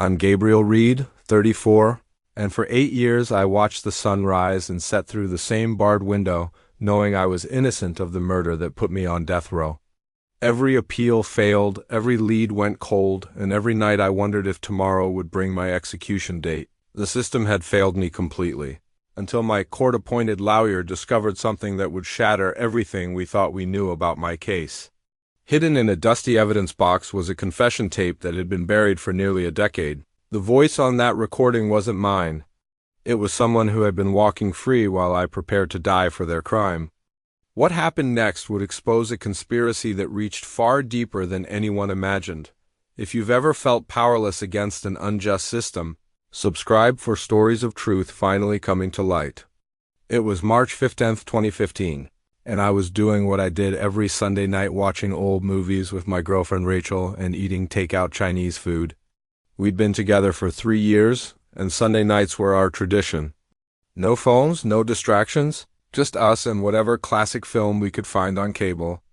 I'm Gabriel Reed, 34, and for 8 years I watched the sun rise and set through the same barred window, knowing I was innocent of the murder that put me on death row. Every appeal failed, every lead went cold, and every night I wondered if tomorrow would bring my execution date. The system had failed me completely, until my court-appointed lawyer discovered something that would shatter everything we thought we knew about my case. Hidden in a dusty evidence box was a confession tape that had been buried for nearly a decade. The voice on that recording wasn't mine. It was someone who had been walking free while I prepared to die for their crime. What happened next would expose a conspiracy that reached far deeper than anyone imagined. If you've ever felt powerless against an unjust system, subscribe for stories of truth finally coming to light. It was March 15th, 2015. And I was doing what I did every Sunday night, watching old movies with my girlfriend Rachel and eating takeout Chinese food. We'd been together for 3 years, and Sunday nights were our tradition. No phones, no distractions, just us and whatever classic film we could find on cable.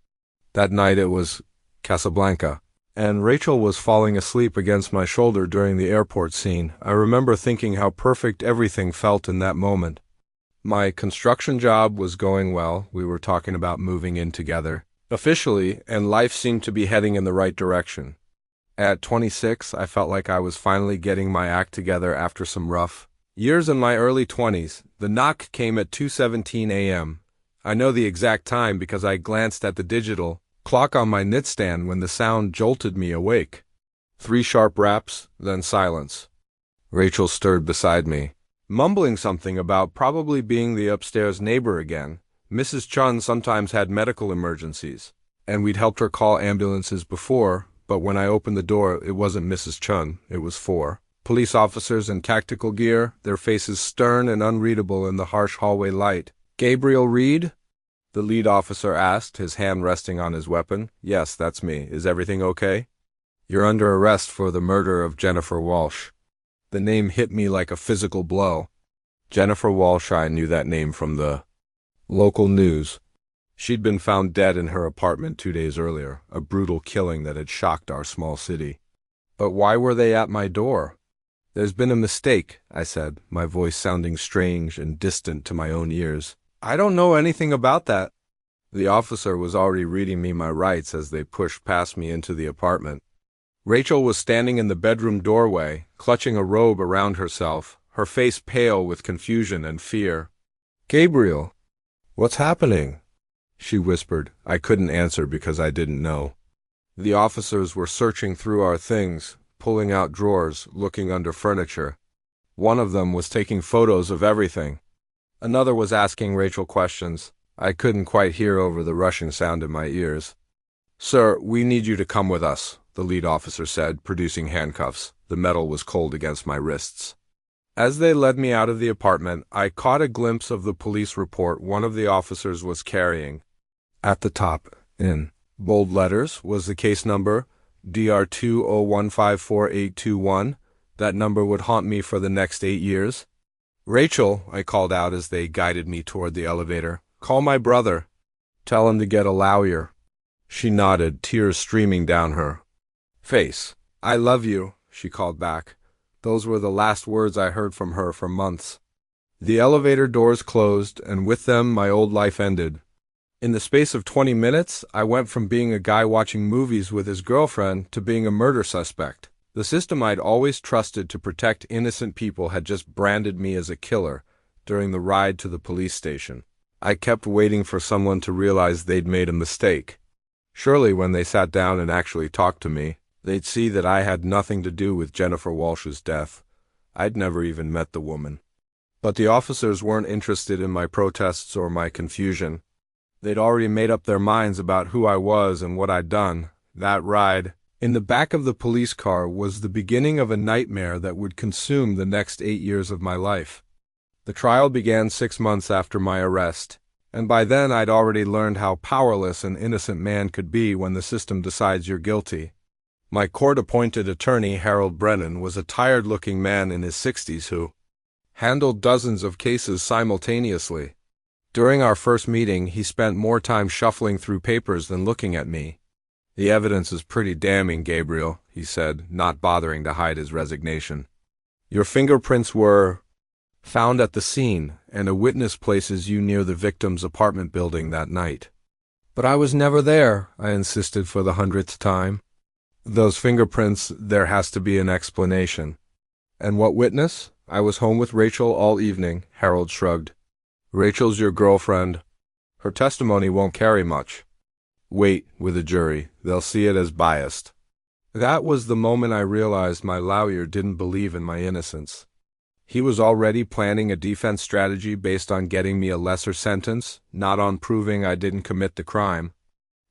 That night it was Casablanca, and Rachel was falling asleep against my shoulder during the airport scene. I remember thinking how perfect everything felt in that moment. My construction job was going well. We were talking about moving in together officially, and life seemed to be heading in the right direction. At 26, I felt like I was finally getting my act together after some rough years in my early 20s. The knock came at 2:17 a.m. I know the exact time because I glanced at the digital clock on my nightstand when the sound jolted me awake. 3 sharp raps, then silence. Rachel stirred beside me, mumbling something about probably being the upstairs neighbor again. Mrs. Chun sometimes had medical emergencies, and we'd helped her call ambulances before, but when I opened the door, it wasn't Mrs. Chun, it was 4 police officers in tactical gear, their faces stern and unreadable in the harsh hallway light. "Gabriel Reed?" the lead officer asked, his hand resting on his weapon. "Yes, that's me. Is everything okay?" "You're under arrest for the murder of Jennifer Walsh." The name hit me like a physical blow. Jennifer Walsh, I knew that name from the local news. She'd been found dead in her apartment 2 days earlier, a brutal killing that had shocked our small city. But why were they at my door? "There's been a mistake," I said, my voice sounding strange and distant to my own ears. "I don't know anything about that." The officer was already reading me my rights as they pushed past me into the apartment. Rachel was standing in the bedroom doorway, clutching a robe around herself, her face pale with confusion and fear. "Gabriel, what's happening?" she whispered. I couldn't answer because I didn't know. The officers were searching through our things, pulling out drawers, looking under furniture. One of them was taking photos of everything. Another was asking Rachel questions. I couldn't quite hear over the rushing sound in my ears. "Sir, we need you to come with us," the lead officer said, producing handcuffs. The metal was cold against my wrists. As they led me out of the apartment, I caught a glimpse of the police report one of the officers was carrying. At the top, in bold letters, was the case number, DR20154821. That number would haunt me for the next 8 years. "Rachel," I called out as they guided me toward the elevator, "call my brother. Tell him to get a lawyer." She nodded, tears streaming down her face. "I love you," she called back. Those were the last words I heard from her for months. The elevator doors closed, and with them my old life ended. In the space of 20 minutes, I went from being a guy watching movies with his girlfriend to being a murder suspect. The system I'd always trusted to protect innocent people had just branded me as a killer during the ride to the police station. I kept waiting for someone to realize they'd made a mistake. Surely when they sat down and actually talked to me, they'd see that I had nothing to do with Jennifer Walsh's death. I'd never even met the woman. But the officers weren't interested in my protests or my confusion. They'd already made up their minds about who I was and what I'd done. That ride in the back of the police car was the beginning of a nightmare that would consume the next 8 years of my life. The trial began 6 months after my arrest, and by then I'd already learned how powerless an innocent man could be when the system decides you're guilty. My court-appointed attorney, Harold Brennan, was a tired-looking man in his 60s who handled dozens of cases simultaneously. During our first meeting, he spent more time shuffling through papers than looking at me. "The evidence is pretty damning, Gabriel," he said, not bothering to hide his resignation. Your fingerprints were found at the scene, and a witness places you near the victim's apartment building that night. But I was never there, I insisted for the 100th time. Those fingerprints, there has to be an explanation. And what witness? I was home with Rachel all evening, Harold shrugged. Rachel's your girlfriend. Her testimony won't carry much. Wait with a jury. They'll see it as biased. That was the moment I realized my lawyer didn't believe in my innocence. He was already planning a defense strategy based on getting me a lesser sentence, not on proving I didn't commit the crime.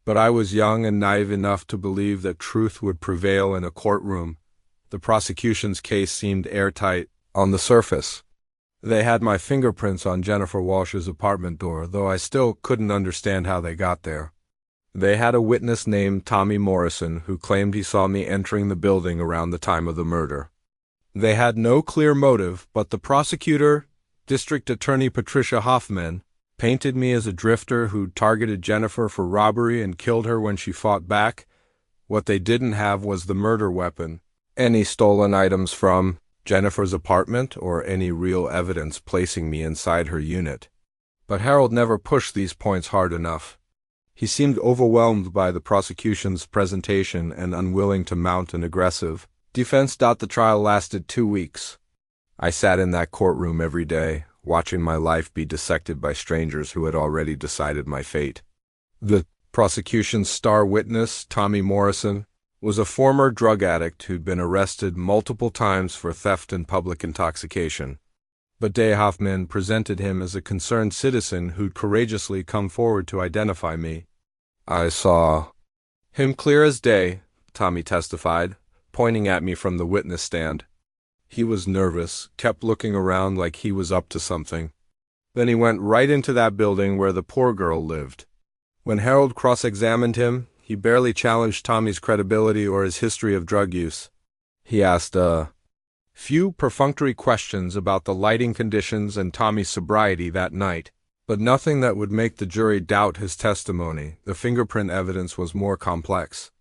But I was young and naive enough to believe that truth would prevail in a courtroom. The prosecution's case seemed airtight on the surface. They had my fingerprints on Jennifer Walsh's apartment door, though I still couldn't understand how they got there. They had a witness named Tommy Morrison who claimed he saw me entering the building around the time of the murder. They had no clear motive, but the prosecutor, District Attorney Patricia Hoffman, painted me as a drifter who targeted Jennifer for robbery and killed her when she fought back. What they didn't have was the murder weapon, any stolen items from Jennifer's apartment, or any real evidence placing me inside her unit. But Harold never pushed these points hard enough. He seemed overwhelmed by the prosecution's presentation and unwilling to mount an aggressive defense. The trial lasted 2 weeks. I sat in that courtroom every day, watching my life be dissected by strangers who had already decided my fate. The prosecution's star witness, Tommy Morrison, was a former drug addict who'd been arrested multiple times for theft and public intoxication. But Day Hoffman presented him as a concerned citizen who'd courageously come forward to identify me. I saw him clear as day, Tommy testified, pointing at me from the witness stand. He was nervous, kept looking around like he was up to something. Then he went right into that building where the poor girl lived. When Harold cross-examined him, he barely challenged Tommy's credibility or his history of drug use. He asked few perfunctory questions about the lighting conditions and Tommy's sobriety that night, but nothing that would make the jury doubt his testimony. The fingerprint evidence was more complex.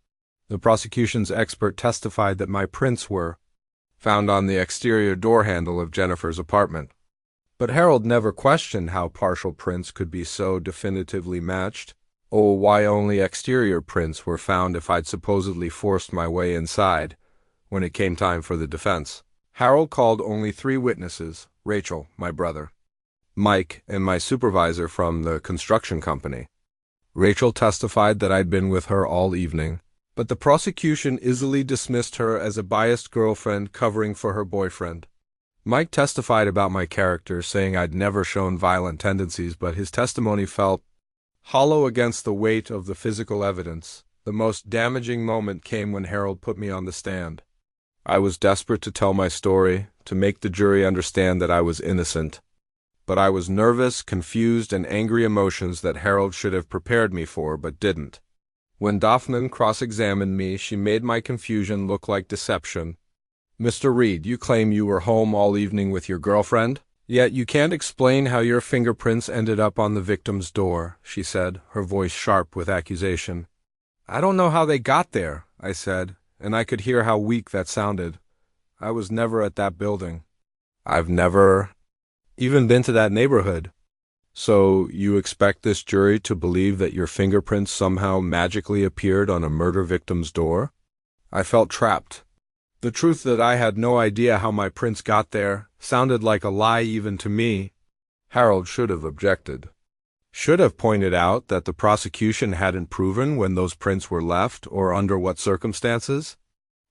The prosecution's expert testified that my prints were found on the exterior door handle of Jennifer's apartment. But Harold never questioned how partial prints could be so definitively matched, or why only exterior prints were found if I'd supposedly forced my way inside. When it came time for the defense, Harold called only 3 witnesses: Rachel, my brother, Mike, and my supervisor from the construction company. Rachel testified that I'd been with her all evening, but the prosecution easily dismissed her as a biased girlfriend covering for her boyfriend. Mike testified about my character, saying I'd never shown violent tendencies, but his testimony felt hollow against the weight of the physical evidence. The most damaging moment came when Harold put me on the stand. I was desperate to tell my story, to make the jury understand that I was innocent. But I was nervous, confused, and angry, emotions that Harold should have prepared me for, but didn't. When Hoffman cross-examined me, she made my confusion look like deception. Mr. Reed, you claim you were home all evening with your girlfriend, yet you can't explain how your fingerprints ended up on the victim's door, she said, her voice sharp with accusation. I don't know how they got there, I said, and I could hear how weak that sounded. I was never at that building. I've never even been to that neighborhood. So you expect this jury to believe that your fingerprints somehow magically appeared on a murder victim's door? I felt trapped. The truth that I had no idea how my prints got there sounded like a lie even to me. Harold should have objected. Should have pointed out that the prosecution hadn't proven when those prints were left or under what circumstances.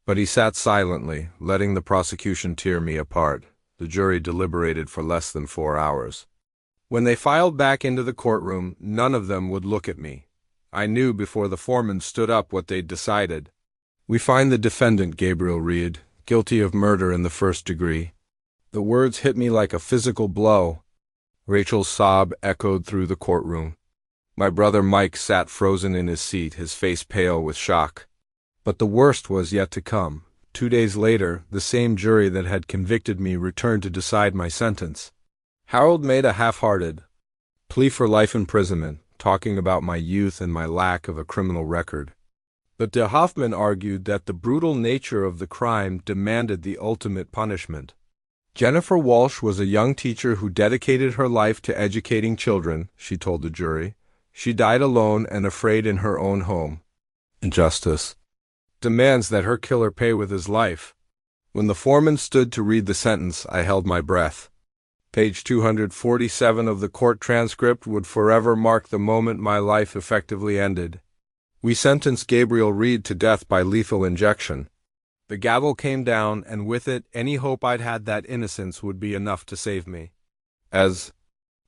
But he sat silently, letting the prosecution tear me apart. The jury deliberated for less than 4 hours. When they filed back into the courtroom, none of them would look at me. I knew before the foreman stood up what they'd decided. We find the defendant, Gabriel Reed, guilty of murder in the 1st degree. The words hit me like a physical blow. Rachel's sob echoed through the courtroom. My brother Mike sat frozen in his seat, his face pale with shock. But the worst was yet to come. 2 days later, the same jury that had convicted me returned to decide my sentence. Harold made a half-hearted plea for life imprisonment, talking about my youth and my lack of a criminal record. But de Hoffman argued that the brutal nature of the crime demanded the ultimate punishment. Jennifer Walsh was a young teacher who dedicated her life to educating children, she told the jury. She died alone and afraid in her own home. Injustice demands that her killer pay with his life. When the foreman stood to read the sentence, I held my breath. Page 247 of the court transcript would forever mark the moment my life effectively ended. We sentenced Gabriel Reed to death by lethal injection. The gavel came down, and with it, any hope I'd had that innocence would be enough to save me. As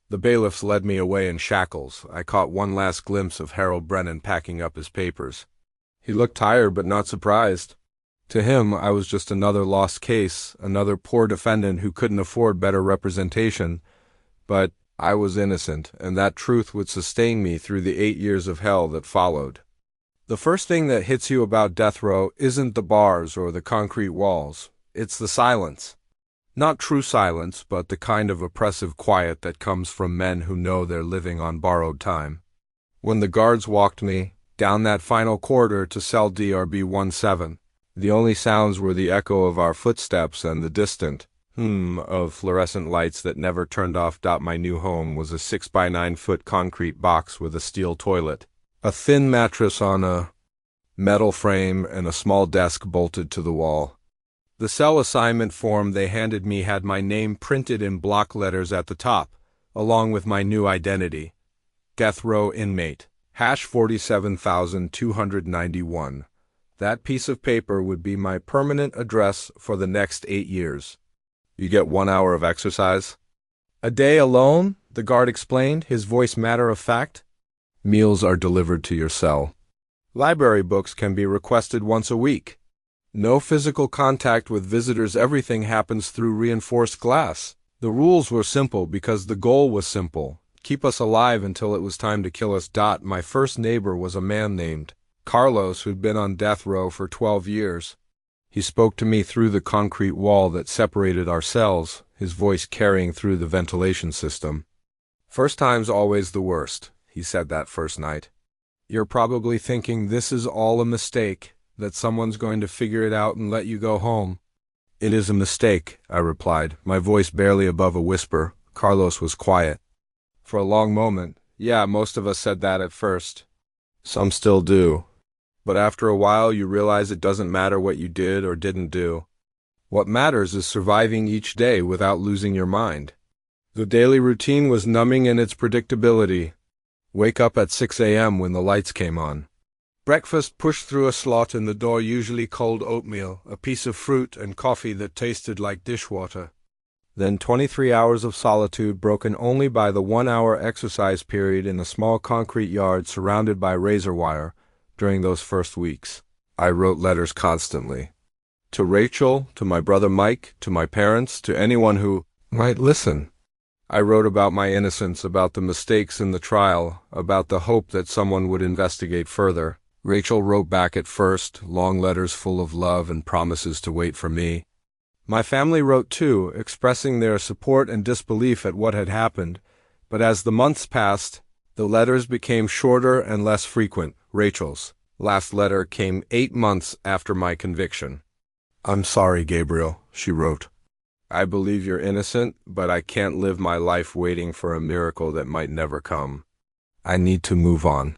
the bailiffs led me away in shackles, I caught one last glimpse of Harold Brennan packing up his papers. He looked tired but not surprised. To him, I was just another lost case, another poor defendant who couldn't afford better representation. But I was innocent, and that truth would sustain me through the 8 years of hell that followed. The first thing that hits you about death row isn't the bars or the concrete walls. It's the silence. Not true silence, but the kind of oppressive quiet that comes from men who know they're living on borrowed time. When the guards walked me down that final corridor to cell DRB-17, the only sounds were the echo of our footsteps and the distant of fluorescent lights that never turned off. My new home was a 6-by-9-foot concrete box with a steel toilet, a thin mattress on a metal frame, and a small desk bolted to the wall. The cell assignment form they handed me had my name printed in block letters at the top, along with my new identity. Death row inmate, #47291. That piece of paper would be my permanent address for the next 8 years. You get 1 hour of exercise a day alone, the guard explained, his voice matter of fact. Meals are delivered to your cell. Library books can be requested once a week. No physical contact with visitors. Everything happens through reinforced glass. The rules were simple because the goal was simple. Keep us alive until it was time to kill us. My first neighbor was a man named Carlos, who'd been on death row for 12 years. He spoke to me through the concrete wall that separated our cells, his voice carrying through the ventilation system. First time's always the worst, he said that first night. You're probably thinking this is all a mistake, that someone's going to figure it out and let you go home. It is a mistake, I replied, my voice barely above a whisper. Carlos was quiet. For a long moment, yeah, most of us said that at first. Some still do. But after a while you realize it doesn't matter what you did or didn't do. What matters is surviving each day without losing your mind. The daily routine was numbing in its predictability. Wake up at 6 a.m. when the lights came on. Breakfast pushed through a slot in the door, usually cold oatmeal, a piece of fruit, and coffee that tasted like dishwater. Then 23 hours of solitude broken only by the 1-hour exercise period in a small concrete yard surrounded by razor wire. During those first weeks, I wrote letters constantly. To Rachel, to my brother Mike, to my parents, to anyone who might listen. I wrote about my innocence, about the mistakes in the trial, about the hope that someone would investigate further. Rachel wrote back at first, long letters full of love and promises to wait for me. My family wrote too, expressing their support and disbelief at what had happened, but as the months passed, the letters became shorter and less frequent. Rachel's last letter came 8 months after my conviction. I'm sorry, Gabriel, she wrote. I believe you're innocent, but I can't live my life waiting for a miracle that might never come. I need to move on.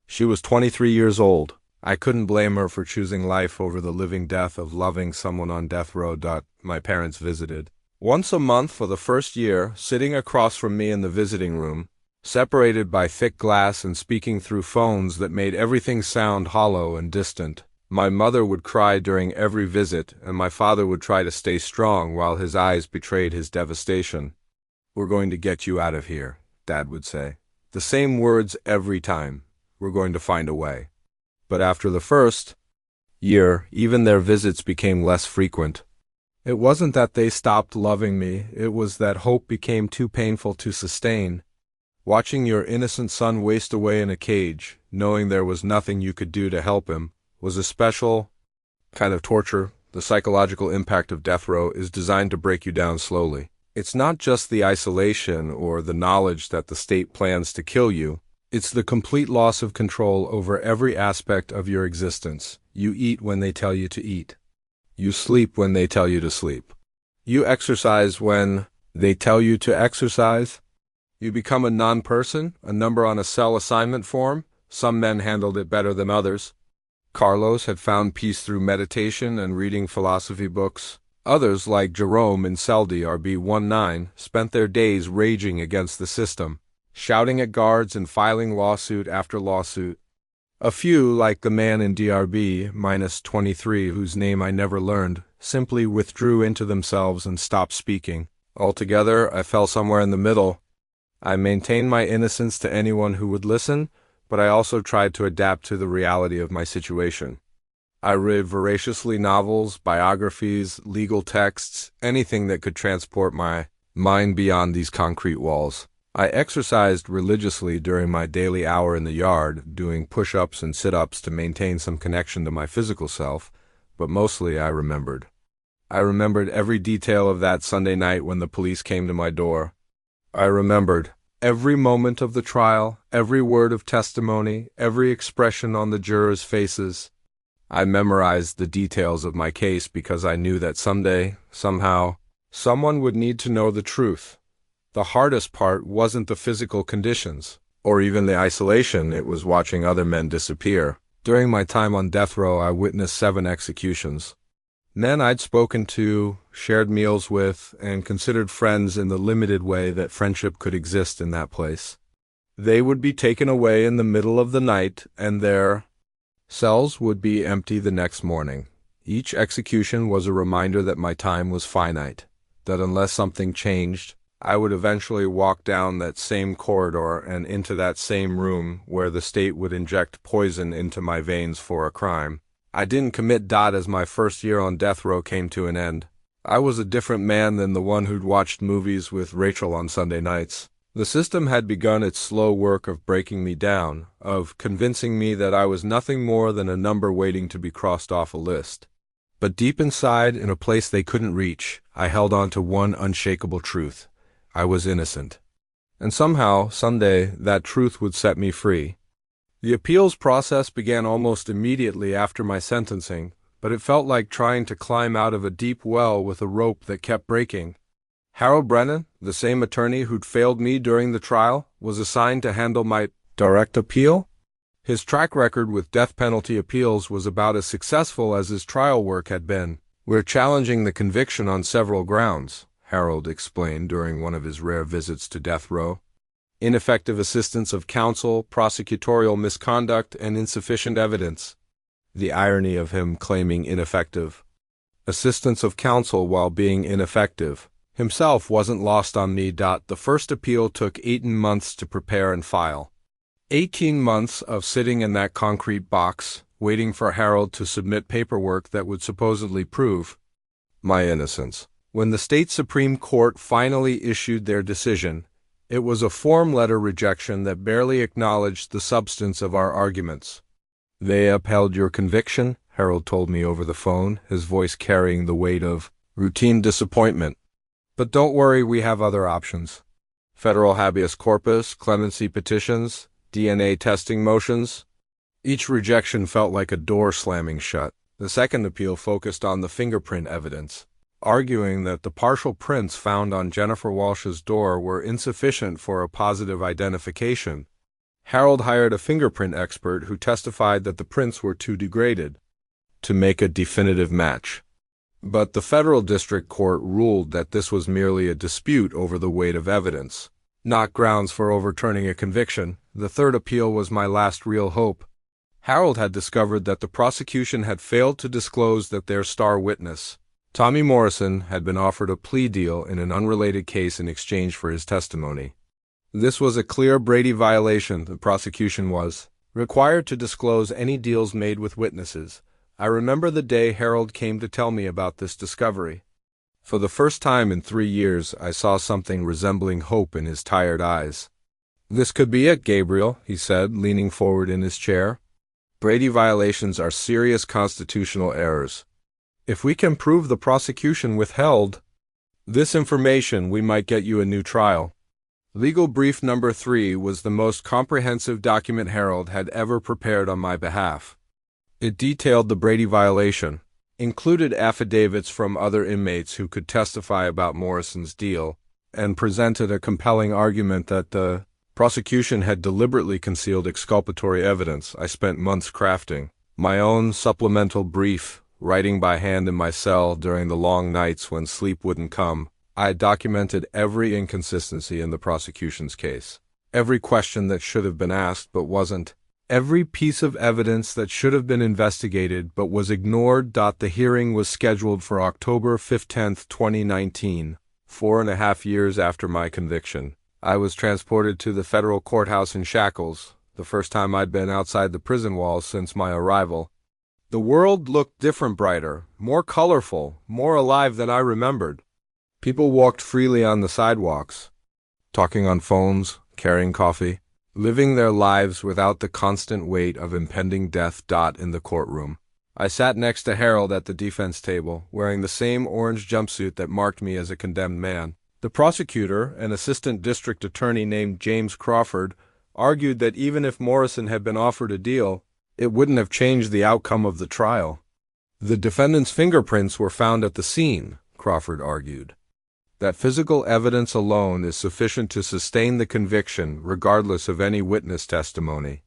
She was 23 years old. I couldn't blame her for choosing life over the living death of loving someone on death row. My parents visited once a month for the first year, sitting across from me in the visiting room, separated by thick glass and speaking through phones that made everything sound hollow and distant. My mother would cry during every visit, and my father would try to stay strong while his eyes betrayed his devastation. We're going to get you out of here, Dad would say. The same words every time. We're going to find a way. But after the first year, even their visits became less frequent. It wasn't that they stopped loving me, it was that hope became too painful to sustain. Watching your innocent son waste away in a cage, knowing there was nothing you could do to help him, was a special kind of torture. The psychological impact of death row is designed to break you down slowly. It's not just the isolation or the knowledge that the state plans to kill you. It's the complete loss of control over every aspect of your existence. You eat when they tell you to eat. You sleep when they tell you to sleep. You exercise when they tell you to exercise. You become a non-person, a number on a cell assignment form. Some men handled it better than others. Carlos had found peace through meditation and reading philosophy books. Others, like Jerome in Cell DRB-19, spent their days raging against the system, shouting at guards and filing lawsuit after lawsuit. A few, like the man in DRB-23 whose name I never learned, simply withdrew into themselves and stopped speaking. Altogether, I fell somewhere in the middle. I maintained my innocence to anyone who would listen, but I also tried to adapt to the reality of my situation. I read voraciously novels, biographies, legal texts, anything that could transport my mind beyond these concrete walls. I exercised religiously during my daily hour in the yard, doing push-ups and sit-ups to maintain some connection to my physical self, but mostly I remembered. I remembered every detail of that Sunday night when the police came to my door. I remembered every moment of the trial, every word of testimony, every expression on the jurors' faces. I memorized the details of my case because I knew that someday, somehow, someone would need to know the truth. The hardest part wasn't the physical conditions, or even the isolation. It was watching other men disappear. During my time on death row, I witnessed 7 executions. Men I'd spoken to, shared meals with, and considered friends in the limited way that friendship could exist in that place. They would be taken away in the middle of the night, and their cells would be empty the next morning. Each execution was a reminder that my time was finite, that unless something changed, I would eventually walk down that same corridor and into that same room where the state would inject poison into my veins for a crime. I didn't commit DOT as my first year on death row came to an end. I was a different man than the one who'd watched movies with Rachel on Sunday nights. The system had begun its slow work of breaking me down, of convincing me that I was nothing more than a number waiting to be crossed off a list. But deep inside, in a place they couldn't reach, I held on to one unshakable truth. I was innocent. And somehow, someday, that truth would set me free. The appeals process began almost immediately after my sentencing, but it felt like trying to climb out of a deep well with a rope that kept breaking. Harold Brennan, the same attorney who'd failed me during the trial, was assigned to handle my direct appeal. His track record with death penalty appeals was about as successful as his trial work had been. "We're challenging the conviction on several grounds," Harold explained during one of his rare visits to death row. "Ineffective assistance of counsel, prosecutorial misconduct, and insufficient evidence." The irony of him claiming ineffective assistance of counsel while being ineffective himself wasn't lost on me. The first appeal took 18 months to prepare and file. 18 months of sitting in that concrete box, waiting for Harold to submit paperwork that would supposedly prove my innocence. When the state Supreme Court finally issued their decision, it was a form letter rejection that barely acknowledged the substance of our arguments. "They upheld your conviction," Harold told me over the phone, his voice carrying the weight of routine disappointment. "But don't worry, we have other options. Federal habeas corpus, clemency petitions, DNA testing motions." Each rejection felt like a door slamming shut. The second appeal focused on the fingerprint evidence, arguing that the partial prints found on Jennifer Walsh's door were insufficient for a positive identification. Harold hired a fingerprint expert who testified that the prints were too degraded to make a definitive match. But the federal district court ruled that this was merely a dispute over the weight of evidence, not grounds for overturning a conviction. The third appeal was my last real hope. Harold had discovered that the prosecution had failed to disclose that their star witness, Tommy Morrison, had been offered a plea deal in an unrelated case in exchange for his testimony. This was a clear Brady violation. The prosecution was required to disclose any deals made with witnesses. I remember the day Harold came to tell me about this discovery. For the first time in 3 years, I saw something resembling hope in his tired eyes. "This could be it, Gabriel," he said, leaning forward in his chair. "Brady violations are serious constitutional errors. If we can prove the prosecution withheld this information, we might get you a new trial." Legal brief number 3 was the most comprehensive document Harold had ever prepared on my behalf. It detailed the Brady violation, included affidavits from other inmates who could testify about Morrison's deal, and presented a compelling argument that the prosecution had deliberately concealed exculpatory evidence. I spent months crafting my own supplemental brief, writing by hand in my cell during the long nights when sleep wouldn't come. I documented every inconsistency in the prosecution's case, every question that should have been asked but wasn't, every piece of evidence that should have been investigated but was ignored. The hearing was scheduled for October 15, 2019, 4.5 years after my conviction. I was transported to the federal courthouse in shackles, the first time I'd been outside the prison walls since my arrival. The world looked different, brighter, more colorful, more alive than I remembered. People walked freely on the sidewalks, talking on phones, carrying coffee, living their lives without the constant weight of impending death. In the courtroom, I sat next to Harold at the defense table, wearing the same orange jumpsuit that marked me as a condemned man. The prosecutor, an assistant district attorney named James Crawford, argued that even if Morrison had been offered a deal, it wouldn't have changed the outcome of the trial. The defendant's fingerprints were found at the scene, Crawford argued. That physical evidence alone is sufficient to sustain the conviction, regardless of any witness testimony.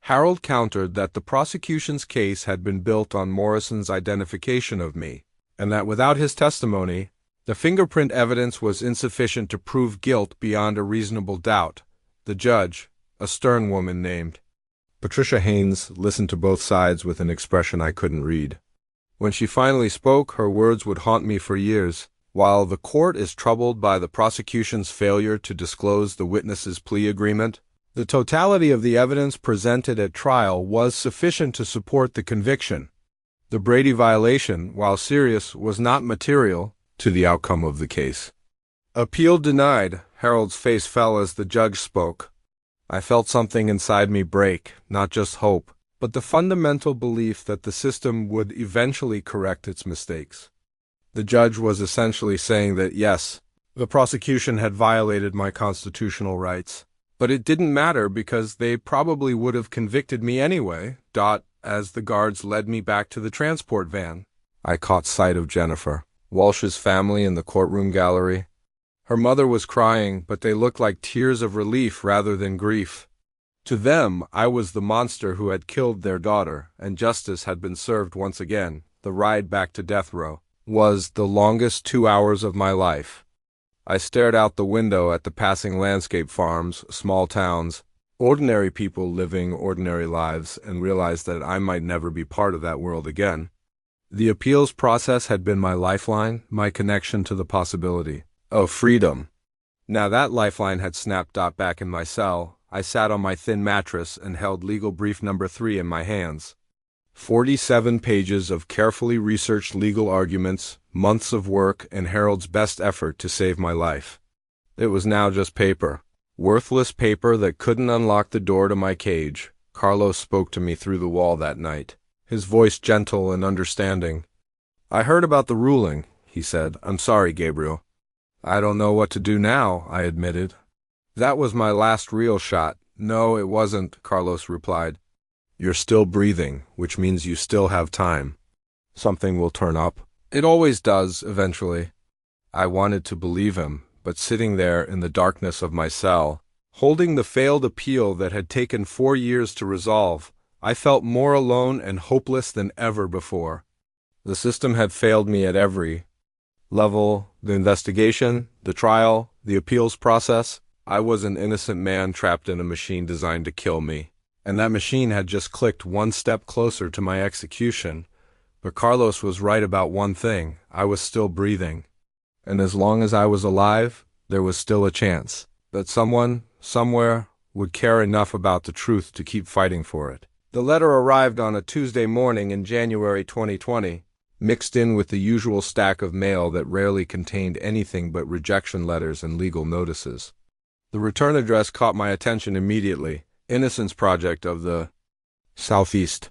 Harold countered that the prosecution's case had been built on Morrison's identification of me, and that without his testimony, the fingerprint evidence was insufficient to prove guilt beyond a reasonable doubt. The judge, a stern woman named Patricia Haynes, listened to both sides with an expression I couldn't read. When she finally spoke, her words would haunt me for years. While the court is troubled by the prosecution's failure to disclose the witness's plea agreement, the totality of the evidence presented at trial was sufficient to support the conviction. The Brady violation, while serious, was not material to the outcome of the case. Appeal denied. Harold's face fell as the judge spoke. I felt something inside me break, not just hope, but the fundamental belief that the system would eventually correct its mistakes. The judge was essentially saying that, yes, the prosecution had violated my constitutional rights, but it didn't matter because they probably would have convicted me anyway. As the guards led me back to the transport van, I caught sight of Jennifer, Walsh's family, in the courtroom gallery. Her mother was crying, but they looked like tears of relief rather than grief. To them, I was the monster who had killed their daughter, and justice had been served once again. The ride back to death row was the longest 2 hours of my life. I stared out the window at the passing landscape farms, small towns, ordinary people living ordinary lives, and realized that I might never be part of that world again. The appeals process had been my lifeline, my connection to the possibility of freedom. Now that lifeline had snapped. Back in my cell, I sat on my thin mattress and held legal brief number 3 in my hands. 47 pages of carefully researched legal arguments, months of work, and Harold's best effort to save my life. It was now just paper. Worthless paper that couldn't unlock the door to my cage. Carlos spoke to me through the wall that night, his voice gentle and understanding. "I heard about the ruling," he said. "I'm sorry, Gabriel." "I don't know what to do now," I admitted. "That was my last real shot." "No, it wasn't," Carlos replied. "You're still breathing, which means you still have time. Something will turn up. It always does, eventually." I wanted to believe him, but sitting there in the darkness of my cell, holding the failed appeal that had taken 4 years to resolve, I felt more alone and hopeless than ever before. The system had failed me at every level: the investigation, the trial, the appeals process. I was an innocent man trapped in a machine designed to kill me. And that machine had just clicked one step closer to my execution. But Carlos was right about one thing: I was still breathing. And as long as I was alive, there was still a chance that someone, somewhere, would care enough about the truth to keep fighting for it. The letter arrived on a Tuesday morning in January 2020, mixed in with the usual stack of mail that rarely contained anything but rejection letters and legal notices. The return address caught my attention immediately. Innocence Project of the Southeast.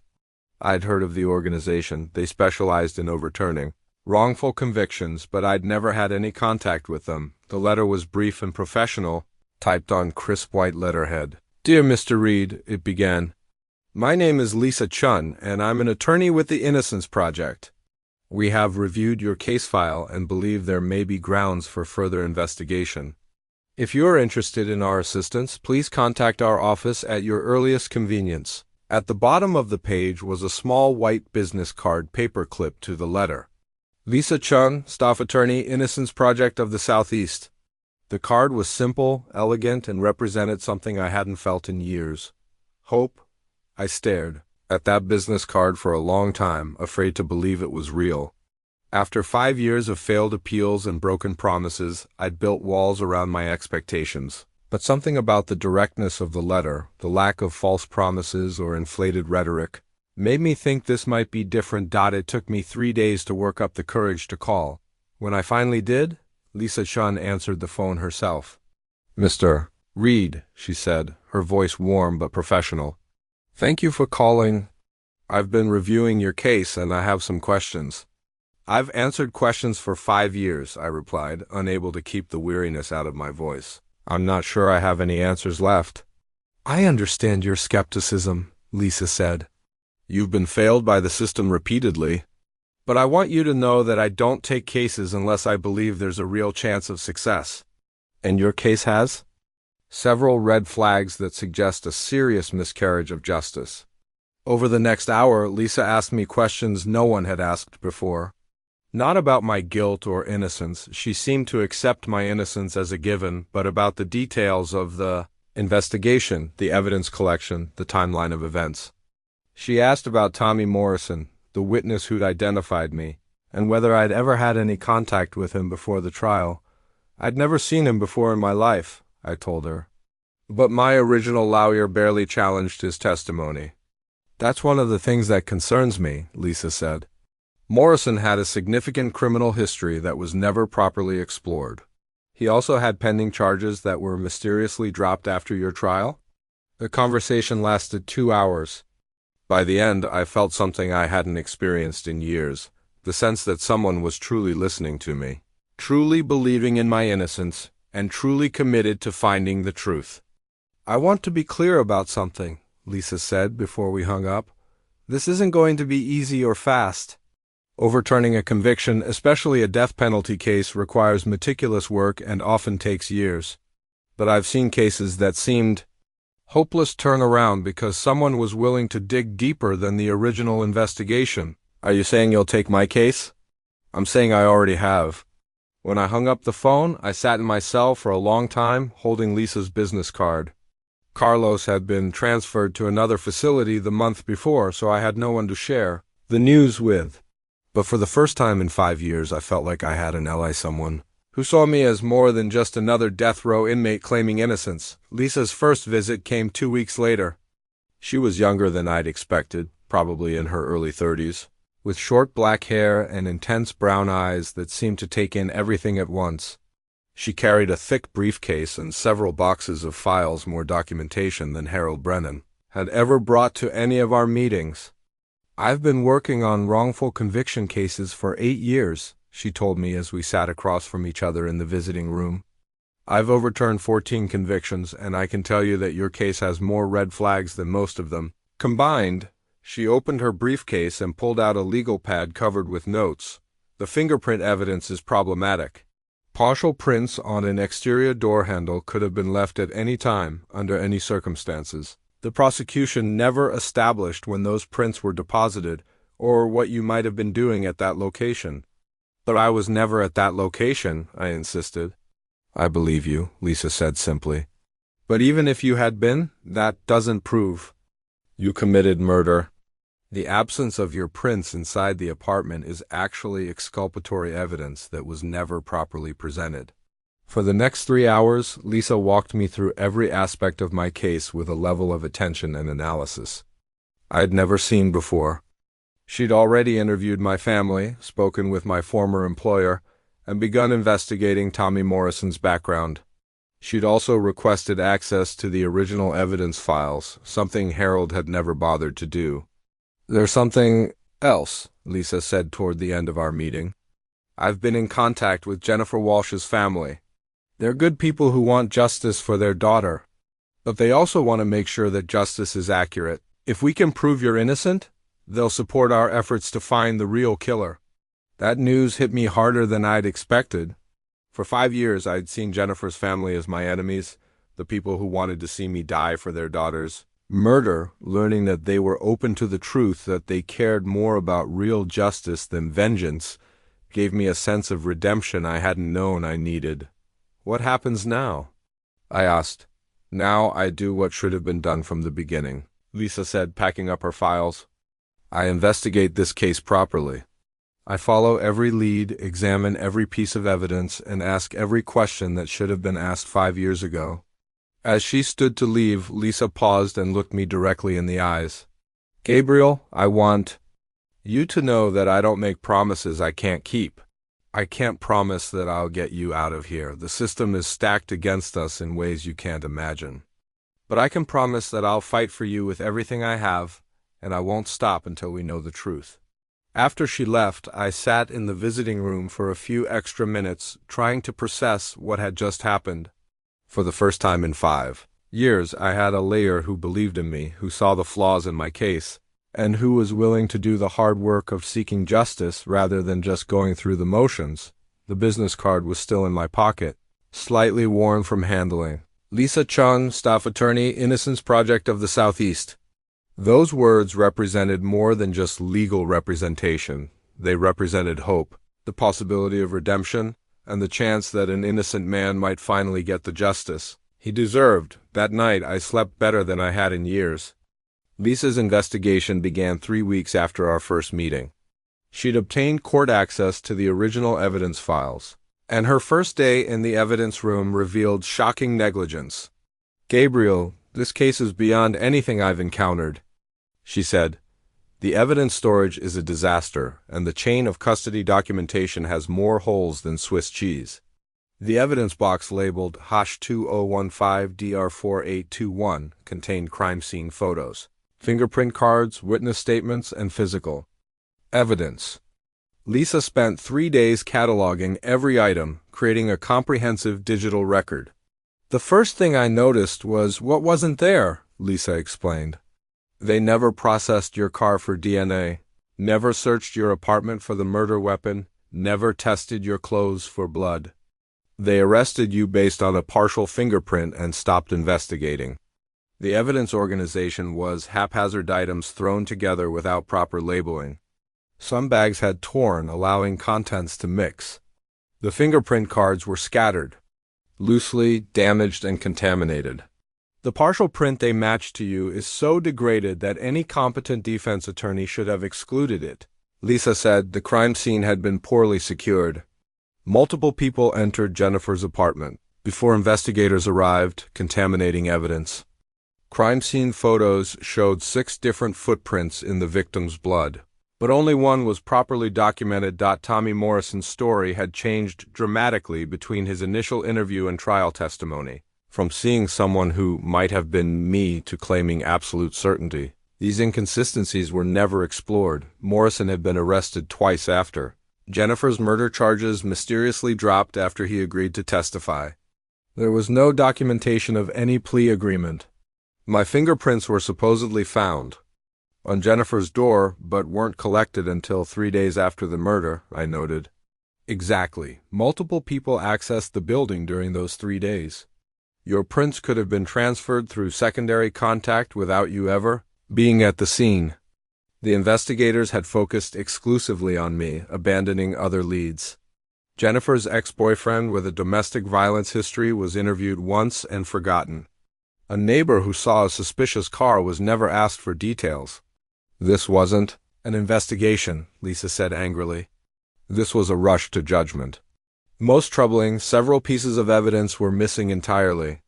I'd heard of the organization. They specialized in overturning wrongful convictions, but I'd never had any contact with them. The letter was brief and professional, typed on crisp white letterhead. "Dear Mr. Reed," it began. "My name is Lisa Chun, and I'm an attorney with the Innocence Project. We have reviewed your case file and believe there may be grounds for further investigation. If you are interested in our assistance, please contact our office at your earliest convenience." At the bottom of the page was a small white business card paper clipped to the letter. "Lisa Chun, Staff Attorney, Innocence Project of the Southeast." The card was simple, elegant, and represented something I hadn't felt in years. Hope. I stared at that business card for a long time, afraid to believe it was real. After 5 years of failed appeals and broken promises, I'd built walls around my expectations. But something about the directness of the letter, the lack of false promises or inflated rhetoric, made me think this might be different. It took me 3 days to work up the courage to call. When I finally did, Lisa Chun answered the phone herself. "Mr. Reed," she said, her voice warm but professional. "Thank you for calling. I've been reviewing your case and I have some questions." "I've answered questions for 5 years," I replied, unable to keep the weariness out of my voice. "I'm not sure I have any answers left." "I understand your skepticism," Lisa said. "You've been failed by the system repeatedly. But I want you to know that I don't take cases unless I believe there's a real chance of success." "And your case has?" "Several red flags that suggest a serious miscarriage of justice." Over the next hour, Lisa asked me questions no one had asked before. Not about my guilt or innocence. She seemed to accept my innocence as a given, but about the details of the investigation, the evidence collection, the timeline of events. She asked about Tommy Morrison, the witness who'd identified me, and whether I'd ever had any contact with him before the trial. I'd never seen him before in my life, I told her. But my original lawyer barely challenged his testimony. "That's one of the things that concerns me," Lisa said. "Morrison had a significant criminal history that was never properly explored. He also had pending charges that were mysteriously dropped after your trial." The conversation lasted 2 hours. By the end, I felt something I hadn't experienced in years, the sense that someone was truly listening to me, truly believing in my innocence, and truly committed to finding the truth. "I want to be clear about something," Lisa said before we hung up. "This isn't going to be easy or fast. Overturning a conviction, especially a death penalty case, requires meticulous work and often takes years. But I've seen cases that seemed hopeless turn around because someone was willing to dig deeper than the original investigation." "Are you saying you'll take my case?" "I'm saying I already have." When I hung up the phone, I sat in my cell for a long time, holding Lisa's business card. Carlos had been transferred to another facility the month before, so I had no one to share the news with. But for the first time in 5 years, I felt like I had an ally, someone who saw me as more than just another death row inmate claiming innocence. Lisa's first visit came 2 weeks later. She was younger than I'd expected, probably in her early 30s, with short black hair and intense brown eyes that seemed to take in everything at once. She carried a thick briefcase and several boxes of files, more documentation than Harold Brennan had ever brought to any of our meetings. "I've been working on wrongful conviction cases for 8 years, she told me as we sat across from each other in the visiting room. "I've overturned 14 convictions, and I can tell you that your case has more red flags than most of them combined." She opened her briefcase and pulled out a legal pad covered with notes. "The fingerprint evidence is problematic. Partial prints on an exterior door handle could have been left at any time, under any circumstances. The prosecution never established when those prints were deposited or what you might have been doing at that location." "But I was never at that location," I insisted. "I believe you," Lisa said simply. "But even if you had been, that doesn't prove you committed murder. The absence of your prints inside the apartment is actually exculpatory evidence that was never properly presented." For the next 3 hours, Lisa walked me through every aspect of my case with a level of attention and analysis I'd never seen before. She'd already interviewed my family, spoken with my former employer, and begun investigating Tommy Morrison's background. She'd also requested access to the original evidence files, something Harold had never bothered to do. "There's something else," Lisa said toward the end of our meeting. "I've been in contact with Jennifer Walsh's family. They're good people who want justice for their daughter, but they also want to make sure that justice is accurate. If we can prove you're innocent, they'll support our efforts to find the real killer." That news hit me harder than I'd expected. For 5 years, I'd seen Jennifer's family as my enemies, the people who wanted to see me die for their daughters. Murder, learning that they were open to the truth, that they cared more about real justice than vengeance, gave me a sense of redemption I hadn't known I needed. "What happens now?" I asked. "Now I do what should have been done from the beginning," Lisa said, packing up her files. "I investigate this case properly. I follow every lead, examine every piece of evidence, and ask every question that should have been asked 5 years ago." As she stood to leave, Lisa paused and looked me directly in the eyes. "Gabriel, I want you to know that I don't make promises I can't keep. I can't promise that I'll get you out of here. The system is stacked against us in ways you can't imagine. But I can promise that I'll fight for you with everything I have, and I won't stop until we know the truth." After she left, I sat in the visiting room for a few extra minutes, trying to process what had just happened. For the first time in 5 years, I had a lawyer who believed in me, who saw the flaws in my case, and who was willing to do the hard work of seeking justice rather than just going through the motions. The business card was still in my pocket, slightly worn from handling. "Lisa Chung, Staff Attorney, Innocence Project of the Southeast." Those words represented more than just legal representation. They represented hope, the possibility of redemption, and the chance that an innocent man might finally get the justice he deserved. That night, I slept better than I had in years. Lisa's investigation began 3 weeks after our first meeting. She'd obtained court access to the original evidence files, and her first day in the evidence room revealed shocking negligence. "Gabriel, this case is beyond anything I've encountered," she said. "The evidence storage is a disaster, and the chain of custody documentation has more holes than Swiss cheese." The evidence box labeled #2015-DR4821 contained crime scene photos, fingerprint cards, witness statements, and physical evidence. Lisa spent 3 days cataloging every item, creating a comprehensive digital record. "The first thing I noticed was what wasn't there," Lisa explained. "They never processed your car for DNA, never searched your apartment for the murder weapon, never tested your clothes for blood. They arrested you based on a partial fingerprint and stopped investigating." The evidence organization was haphazard items thrown together without proper labeling. Some bags had torn, allowing contents to mix. The fingerprint cards were scattered, loosely, damaged, and contaminated. "The partial print they matched to you is so degraded that any competent defense attorney should have excluded it," Lisa said. The crime scene had been poorly secured. Multiple people entered Jennifer's apartment before investigators arrived, contaminating evidence. Crime scene photos showed 6 different footprints in the victim's blood, but only one was properly documented. Tommy Morrison's story had changed dramatically between his initial interview and trial testimony, from seeing someone who might have been me to claiming absolute certainty. These inconsistencies were never explored. Morrison had been arrested twice after. Jennifer's murder charges mysteriously dropped after he agreed to testify. There was no documentation of any plea agreement. My fingerprints were supposedly found on Jennifer's door, but weren't collected until 3 days after the murder, I noted. Exactly. Multiple people accessed the building during those 3 days. Your prints could have been transferred through secondary contact without you ever being at the scene. The investigators had focused exclusively on me, abandoning other leads. Jennifer's ex-boyfriend with a domestic violence history was interviewed once and forgotten. A neighbor who saw a suspicious car was never asked for details. "This wasn't an investigation," Lisa said angrily. "This was a rush to judgment." Most troubling, several pieces of evidence were missing entirely.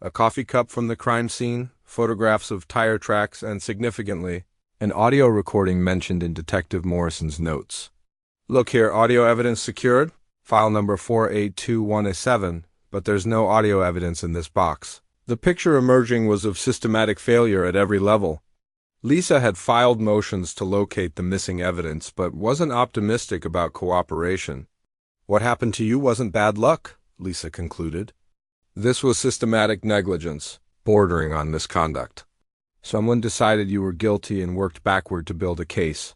A coffee cup from the crime scene, photographs of tire tracks, and significantly, an audio recording mentioned in Detective Morrison's notes. "Look here, audio evidence secured, file number 4821A7, but there's no audio evidence in this box." The picture emerging was of systematic failure at every level. Lisa had filed motions to locate the missing evidence, but wasn't optimistic about cooperation. "What happened to you wasn't bad luck," Lisa concluded. This was systematic negligence, bordering on misconduct. Someone decided you were guilty and worked backward to build a case.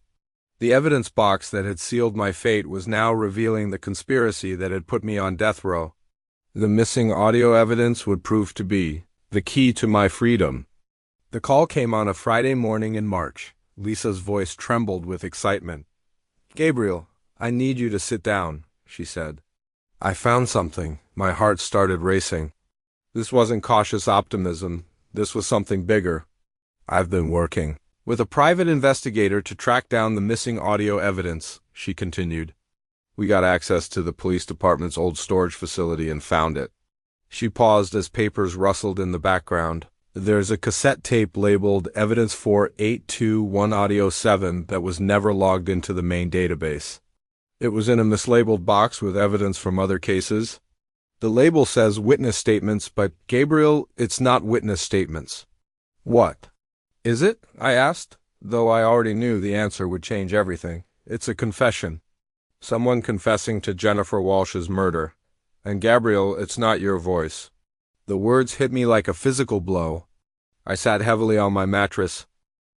The evidence box that had sealed my fate was now revealing the conspiracy that had put me on death row. The missing audio evidence would prove to be the key to my freedom. The call came on a Friday morning in March. Lisa's voice trembled with excitement. "Gabriel, I need you to sit down," she said. I found something. My heart started racing. This wasn't cautious optimism. This was something bigger. "I've been working with a private investigator to track down the missing audio evidence," she continued. "We got access to the police department's old storage facility and found it." She paused as papers rustled in the background. "There's a cassette tape labeled Evidence 4821 Audio 7 that was never logged into the main database. It was in a mislabeled box with evidence from other cases. The label says witness statements, but Gabriel, it's not witness statements." "What is it?" I asked, though I already knew the answer would change everything. "It's a confession. Someone confessing to Jennifer Walsh's murder. And Gabriel, it's not your voice." The words hit me like a physical blow. I sat heavily on my mattress,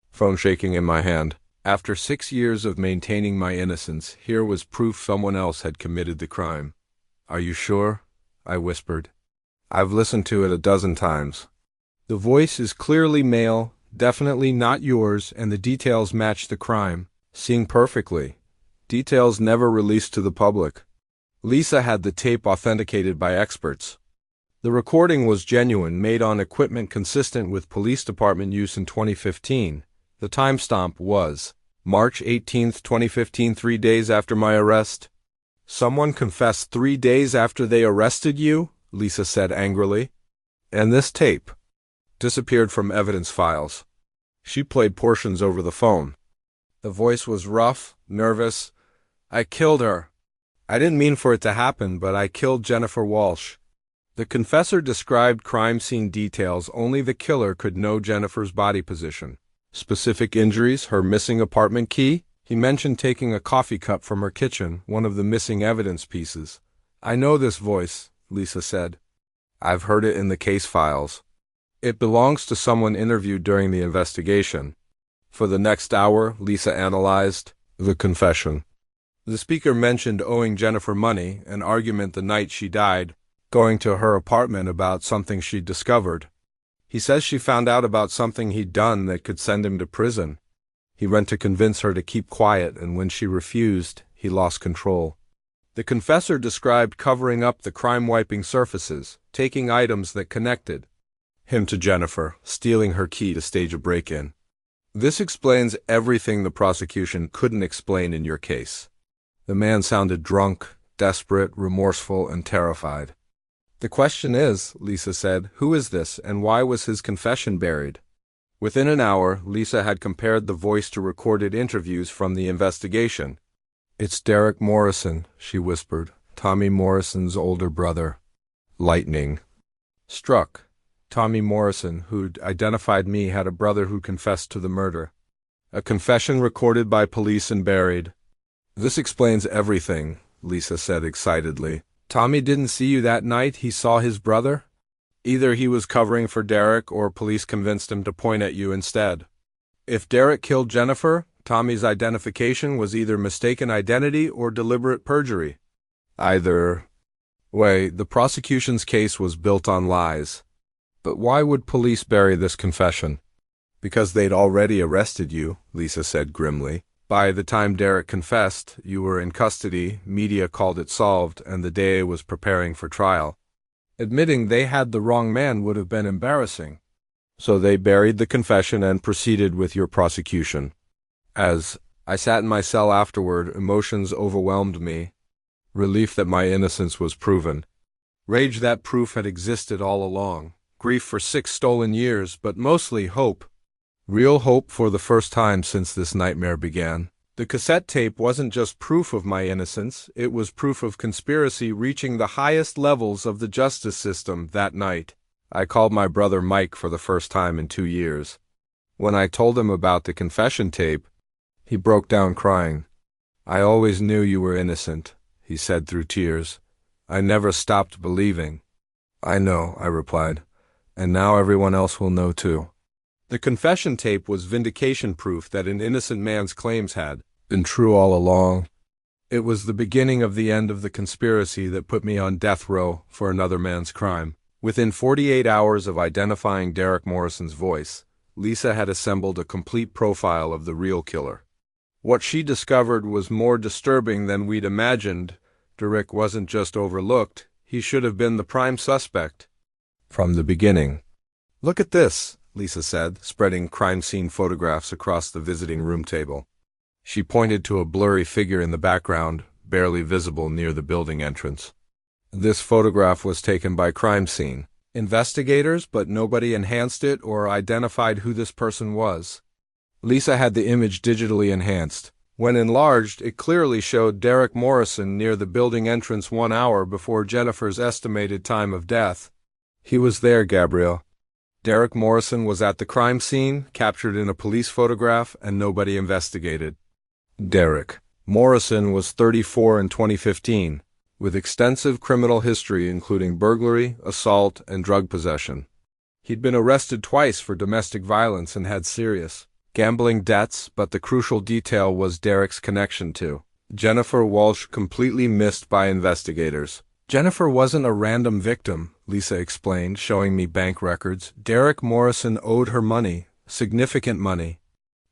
phone shaking in my hand. After 6 years of maintaining my innocence, here was proof someone else had committed the crime. "Are you sure?" I whispered. "I've listened to it a dozen times. The voice is clearly male, definitely not yours, and the details match the crime. Seeing perfectly. Details never released to the public." Lisa had the tape authenticated by experts. The recording was genuine, made on equipment consistent with police department use in 2015. The timestamp was March 18, 2015, 3 days after my arrest. "Someone confessed 3 days after they arrested you?" Lisa said angrily. "And this tape disappeared from evidence files." She played portions over the phone. The voice was rough, nervous. "I killed her. I didn't mean for it to happen, but I killed Jennifer Walsh." The confessor described crime scene details. Only the killer could know Jennifer's body position. Specific injuries, her missing apartment key. He mentioned taking a coffee cup from her kitchen, one of the missing evidence pieces. "I know this voice," Lisa said. "I've heard it in the case files. It belongs to someone interviewed during the investigation." For the next hour, Lisa analyzed the confession. The speaker mentioned owing Jennifer money, an argument the night she died, going to her apartment about something she'd discovered. He says she found out about something he'd done that could send him to prison. He went to convince her to keep quiet, and when she refused, he lost control. The confessor described covering up the crime-wiping surfaces, taking items that connected him to Jennifer, stealing her key to stage a break-in. This explains everything the prosecution couldn't explain in your case. The man sounded drunk, desperate, remorseful, and terrified. "The question is," Lisa said, "who is this, and why was his confession buried?" Within an hour, Lisa had compared the voice to recorded interviews from the investigation. "It's Derek Morrison," she whispered. "Tommy Morrison's older brother." Lightning struck. Tommy Morrison, who'd identified me, had a brother who confessed to the murder. A confession recorded by police and buried. "This explains everything," Lisa said excitedly. "Tommy didn't see you that night. He saw his brother? Either he was covering for Derek or police convinced him to point at you instead. If Derek killed Jennifer, Tommy's identification was either mistaken identity or deliberate perjury. Either way, the prosecution's case was built on lies. But why would police bury this confession?" "Because they'd already arrested you," Lisa said grimly. "By the time Derek confessed, you were in custody, media called it solved, and the DA was preparing for trial. Admitting they had the wrong man would have been embarrassing. So they buried the confession and proceeded with your prosecution." As I sat in my cell afterward, emotions overwhelmed me. Relief that my innocence was proven. Rage that proof had existed all along. Grief for 6 stolen years, but mostly hope. Real hope for the first time since this nightmare began. The cassette tape wasn't just proof of my innocence, it was proof of conspiracy reaching the highest levels of the justice system that night. I called my brother Mike for the first time in 2 years. When I told him about the confession tape, he broke down crying. "I always knew you were innocent," he said through tears. I never stopped believing. I know, I replied, and now everyone else will know too. The confession tape was vindication proof that an innocent man's claims had been true all along. It was the beginning of the end of the conspiracy that put me on death row for another man's crime. Within 48 hours of identifying Derek Morrison's voice, Lisa had assembled a complete profile of the real killer. What she discovered was more disturbing than we'd imagined. Derek wasn't just overlooked, he should have been the prime suspect from the beginning. Look at this, Lisa said, spreading crime scene photographs across the visiting room table. She pointed to a blurry figure in the background, barely visible near the building entrance. This photograph was taken by crime scene investigators, but nobody enhanced it or identified who this person was. Lisa had the image digitally enhanced. When enlarged, it clearly showed Derek Morrison near the building entrance 1 hour before Jennifer's estimated time of death. He was there, Gabriel. Derek Morrison was at the crime scene, captured in a police photograph, and nobody investigated. Derek Morrison was 34 in 2015, with extensive criminal history including burglary, assault, and drug possession. He'd been arrested twice for domestic violence and had serious gambling debts, but the crucial detail was Derek's connection to Jennifer Walsh, completely missed by investigators. Jennifer wasn't a random victim, Lisa explained, showing me bank records. Derek Morrison owed her money, significant money.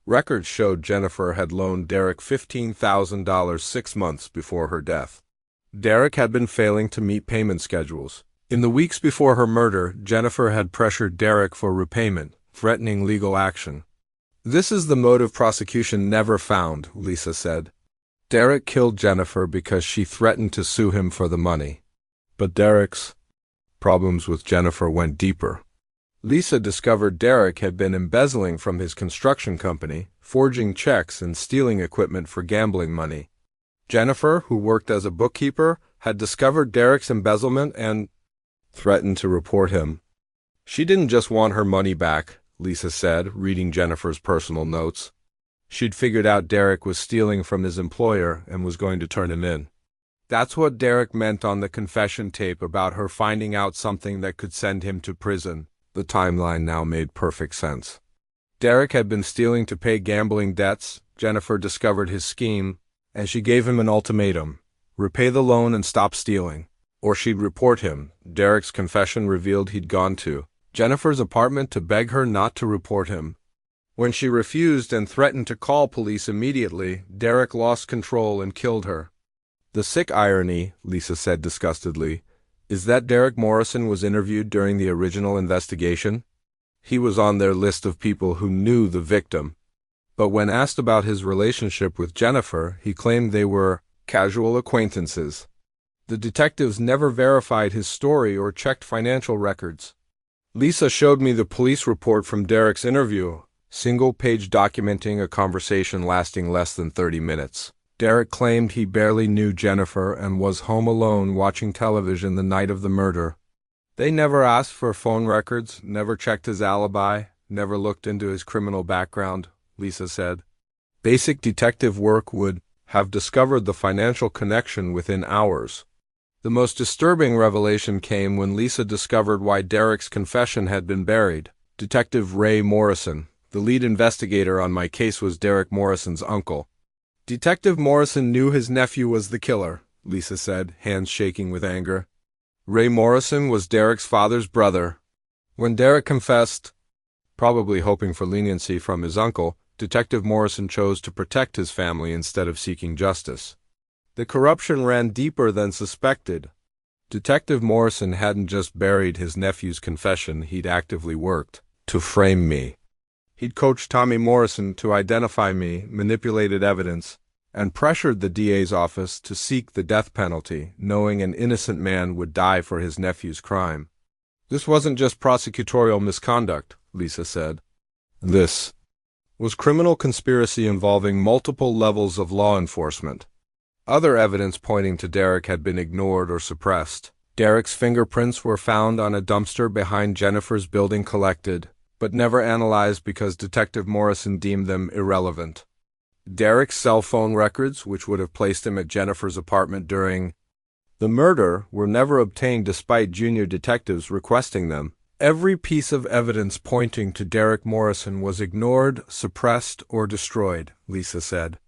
Records showed Jennifer had loaned Derek $15,000 6 months before her death. Derek had been failing to meet payment schedules. In the weeks before her murder, Jennifer had pressured Derek for repayment, threatening legal action. This is the motive prosecution never found, Lisa said. Derek killed Jennifer because she threatened to sue him for the money. But Derek's problems with Jennifer went deeper. Lisa discovered Derek had been embezzling from his construction company, forging checks and stealing equipment for gambling money. Jennifer, who worked as a bookkeeper, had discovered Derek's embezzlement and threatened to report him. She didn't just want her money back, Lisa said, reading Jennifer's personal notes. She'd figured out Derek was stealing from his employer and was going to turn him in. That's what Derek meant on the confession tape about her finding out something that could send him to prison. The timeline now made perfect sense. Derek had been stealing to pay gambling debts. Jennifer discovered his scheme, and she gave him an ultimatum: repay the loan and stop stealing, or she'd report him. Derek's confession revealed he'd gone to Jennifer's apartment to beg her not to report him. When she refused and threatened to call police immediately, Derek lost control and killed her. The sick irony, Lisa said disgustedly, is that Derek Morrison was interviewed during the original investigation. He was on their list of people who knew the victim. But when asked about his relationship with Jennifer, he claimed they were casual acquaintances. The detectives never verified his story or checked financial records. Lisa showed me the police report from Derek's interview, single page documenting a conversation lasting less than 30 minutes. Derek claimed he barely knew Jennifer and was home alone watching television the night of the murder. They never asked for phone records, never checked his alibi, never looked into his criminal background, Lisa said. Basic detective work would have discovered the financial connection within hours. The most disturbing revelation came when Lisa discovered why Derek's confession had been buried. Detective Ray Morrison, the lead investigator on my case, was Derek Morrison's uncle. Detective Morrison knew his nephew was the killer, Lisa said, hands shaking with anger. Ray Morrison was Derek's father's brother. When Derek confessed, probably hoping for leniency from his uncle, Detective Morrison chose to protect his family instead of seeking justice. The corruption ran deeper than suspected. Detective Morrison hadn't just buried his nephew's confession, he'd actively worked to frame me. He'd coached Tommy Morrison to identify me, manipulated evidence, and pressured the DA's office to seek the death penalty, knowing an innocent man would die for his nephew's crime. This wasn't just prosecutorial misconduct, Lisa said. This was criminal conspiracy involving multiple levels of law enforcement. Other evidence pointing to Derek had been ignored or suppressed. Derek's fingerprints were found on a dumpster behind Jennifer's building, collected, but never analyzed because Detective Morrison deemed them irrelevant. Derek's cell phone records, which would have placed him at Jennifer's apartment during The murder were never obtained despite junior detectives requesting them. Every piece of evidence pointing to Derek Morrison was ignored, suppressed, or destroyed, Lisa said.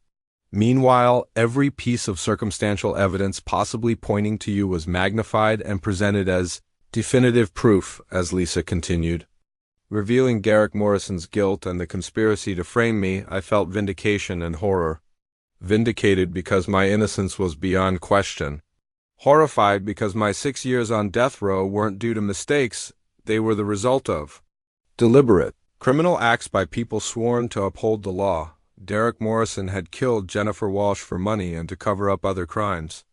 Meanwhile, every piece of circumstantial evidence possibly pointing to you was magnified and presented as definitive proof, as Lisa continued. Revealing Derek Morrison's guilt and the conspiracy to frame me, I felt vindication and horror. Vindicated because my innocence was beyond question. Horrified because my 6 years on death row weren't due to mistakes, they were the result of deliberate criminal acts by people sworn to uphold the law. Derek Morrison had killed Jennifer Walsh for money and to cover up other crimes.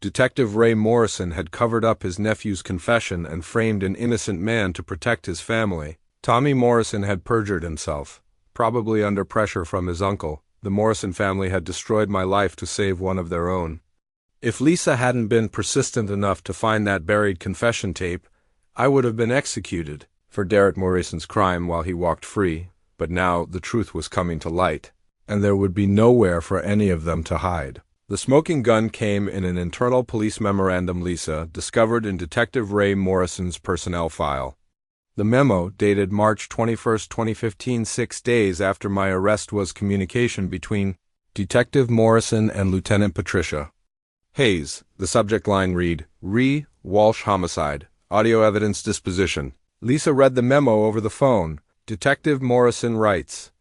Detective Ray Morrison had covered up his nephew's confession and framed an innocent man to protect his family. Tommy Morrison had perjured himself, probably under pressure from his uncle. The Morrison family had destroyed my life to save one of their own. If Lisa hadn't been persistent enough to find that buried confession tape, I would have been executed for Derek Morrison's crime while he walked free, but now the truth was coming to light, and there would be nowhere for any of them to hide. The smoking gun came in an internal police memorandum Lisa discovered in Detective Ray Morrison's personnel file. The memo, dated March 21, 2015, 6 days after my arrest, was communication between Detective Morrison and Lieutenant Patricia Hayes. The subject line read, Walsh homicide, audio evidence disposition. Lisa read the memo over the phone. Detective Morrison writes,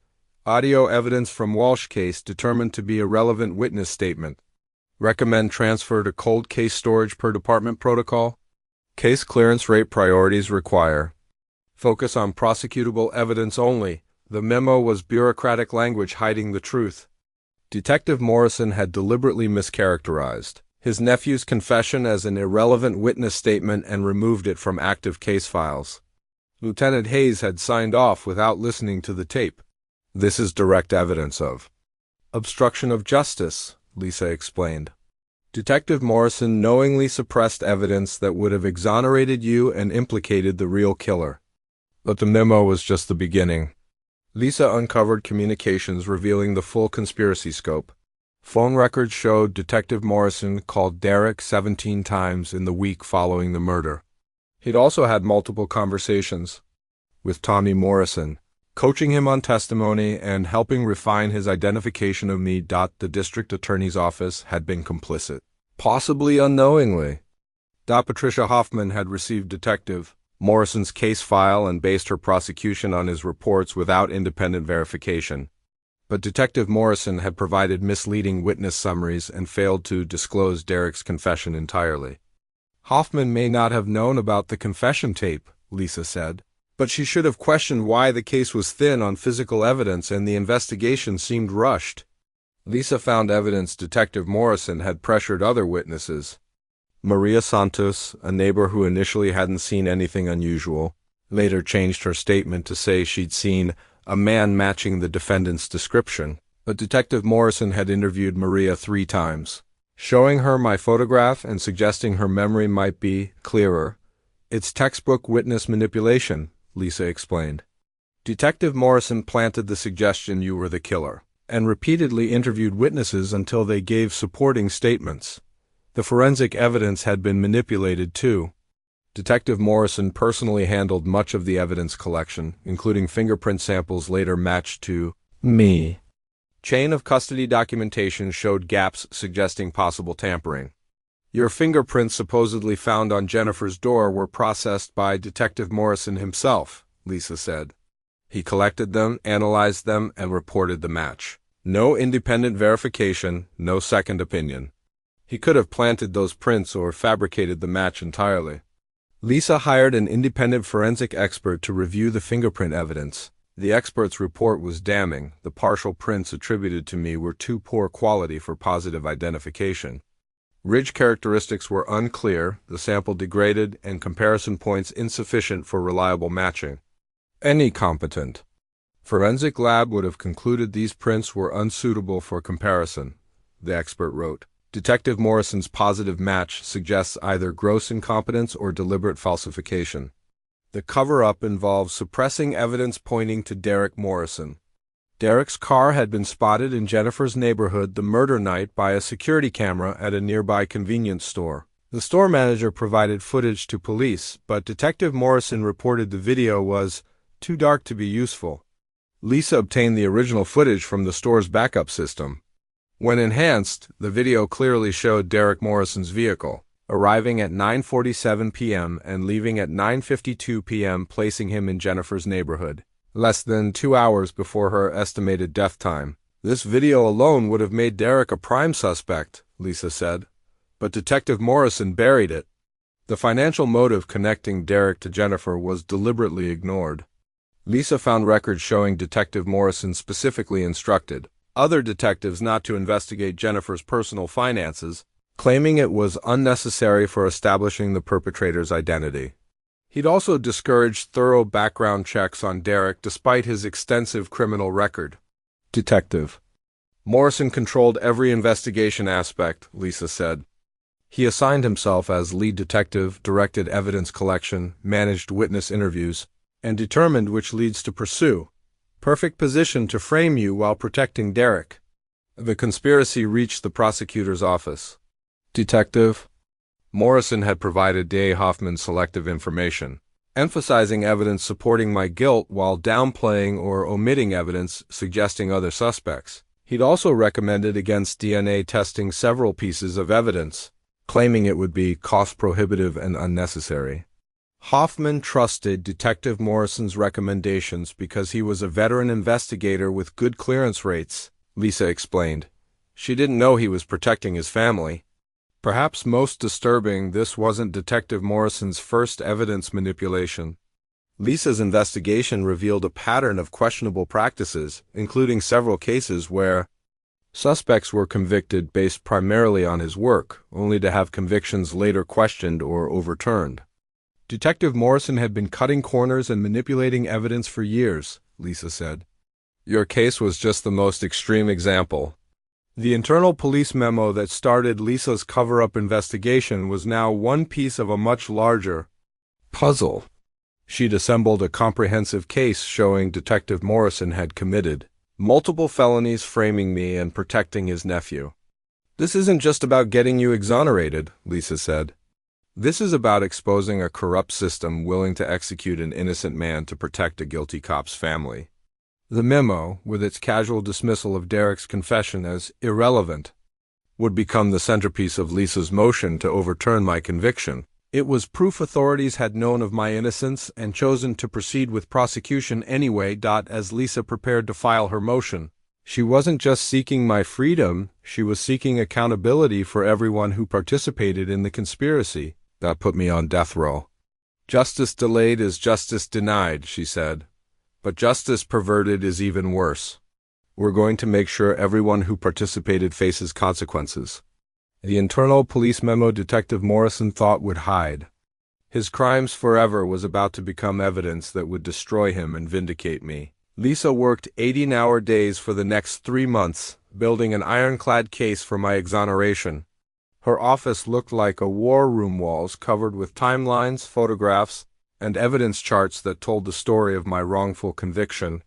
audio evidence from Walsh case determined to be a relevant witness statement. Recommend transfer to cold case storage per department protocol. Case clearance rate priorities require. Focus on prosecutable evidence only. The memo was bureaucratic language hiding the truth. Detective Morrison had deliberately mischaracterized his nephew's confession as an irrelevant witness statement and removed it from active case files. Lieutenant Hayes had signed off without listening to the tape. This is direct evidence of obstruction of justice, Lisa explained. Detective Morrison knowingly suppressed evidence that would have exonerated you and implicated the real killer. But the memo was just the beginning. Lisa uncovered communications revealing the full conspiracy scope. Phone records showed Detective Morrison called Derek 17 times in the week following the murder. He'd also had multiple conversations with Tommy Morrison, coaching him on testimony and helping refine his identification of me. The district attorney's office had been complicit, possibly unknowingly. Patricia Hoffman had received Detective Morrison's case file and based her prosecution on his reports without independent verification. But Detective Morrison had provided misleading witness summaries and failed to disclose Derek's confession entirely. Hoffman may not have known about the confession tape, Lisa said, but she should have questioned why the case was thin on physical evidence and the investigation seemed rushed. Lisa found evidence Detective Morrison had pressured other witnesses. Maria Santos, a neighbor who initially hadn't seen anything unusual, later changed her statement to say she'd seen a man matching the defendant's description. But Detective Morrison had interviewed Maria 3 times, showing her my photograph and suggesting her memory might be clearer. It's textbook witness manipulation, Lisa explained. Detective Morrison planted the suggestion you were the killer, and repeatedly interviewed witnesses until they gave supporting statements. The forensic evidence had been manipulated too. Detective Morrison personally handled much of the evidence collection, including fingerprint samples later matched to me. Chain of custody documentation showed gaps suggesting possible tampering. Your fingerprints supposedly found on Jennifer's door were processed by Detective Morrison himself, Lisa said. He collected them, analyzed them, and reported the match. No independent verification, no second opinion. He could have planted those prints or fabricated the match entirely. Lisa hired an independent forensic expert to review the fingerprint evidence. The expert's report was damning. The partial prints attributed to me were too poor quality for positive identification. Ridge characteristics were unclear, the sample degraded, and comparison points insufficient for reliable matching. Any competent forensic lab would have concluded these prints were unsuitable for comparison, the expert wrote. Detective Morrison's positive match suggests either gross incompetence or deliberate falsification. The cover-up involves suppressing evidence pointing to Derek Morrison. Derek's car had been spotted in Jennifer's neighborhood the murder night by a security camera at a nearby convenience store. The store manager provided footage to police, but Detective Morrison reported the video was too dark to be useful. Lisa obtained the original footage from the store's backup system. When enhanced, the video clearly showed Derek Morrison's vehicle, arriving at 9:47 p.m. and leaving at 9:52 p.m., placing him in Jennifer's neighborhood, less than 2 hours before her estimated death time. This video alone would have made Derek a prime suspect, Lisa said, but Detective Morrison buried it. The financial motive connecting Derek to Jennifer was deliberately ignored. Lisa found records showing Detective Morrison specifically instructed other detectives not to investigate Jennifer's personal finances, claiming it was unnecessary for establishing the perpetrator's identity. He'd also discouraged thorough background checks on Derek despite his extensive criminal record. Detective Morrison controlled every investigation aspect, Lisa said. He assigned himself as lead detective, directed evidence collection, managed witness interviews, and determined which leads to pursue. Perfect position to frame you while protecting Derek. The conspiracy reached the prosecutor's office. Detective Morrison had provided D.A. Hoffman selective information, emphasizing evidence supporting my guilt while downplaying or omitting evidence suggesting other suspects. He'd also recommended against DNA testing several pieces of evidence, claiming it would be cost-prohibitive and unnecessary. Hoffman trusted Detective Morrison's recommendations because he was a veteran investigator with good clearance rates, Lisa explained. She didn't know he was protecting his family. Perhaps most disturbing, this wasn't Detective Morrison's first evidence manipulation. Lisa's investigation revealed a pattern of questionable practices, including several cases where suspects were convicted based primarily on his work, only to have convictions later questioned or overturned. Detective Morrison had been cutting corners and manipulating evidence for years, Lisa said. Your case was just the most extreme example. The internal police memo that started Lisa's cover-up investigation was now one piece of a much larger puzzle. She'd assembled a comprehensive case showing Detective Morrison had committed multiple felonies, framing me and protecting his nephew. This isn't just about getting you exonerated, Lisa said. This is about exposing a corrupt system willing to execute an innocent man to protect a guilty cop's family. The memo, with its casual dismissal of Derek's confession as irrelevant, would become the centerpiece of Lisa's motion to overturn my conviction. It was proof authorities had known of my innocence and chosen to proceed with prosecution anyway. As Lisa prepared to file her motion, she wasn't just seeking my freedom, she was seeking accountability for everyone who participated in the conspiracy that put me on death row. Justice delayed is justice denied, she said. But justice perverted is even worse. We're going to make sure everyone who participated faces consequences. The internal police memo Detective Morrison thought would hide. His crimes forever was about to become evidence that would destroy him and vindicate me. Lisa worked 18-hour days for the next 3 months, building an ironclad case for my exoneration. Her office looked like a war room, walls covered with timelines, photographs, and evidence charts that told the story of my wrongful conviction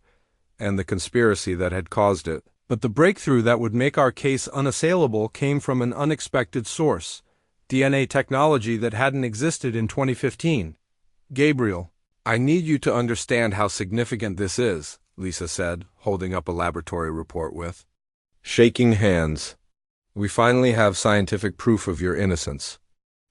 and the conspiracy that had caused it. But the breakthrough that would make our case unassailable came from an unexpected source, DNA technology that hadn't existed in 2015. Gabriel, I need you to understand how significant this is, Lisa said, holding up a laboratory report with shaking hands. We finally have scientific proof of your innocence.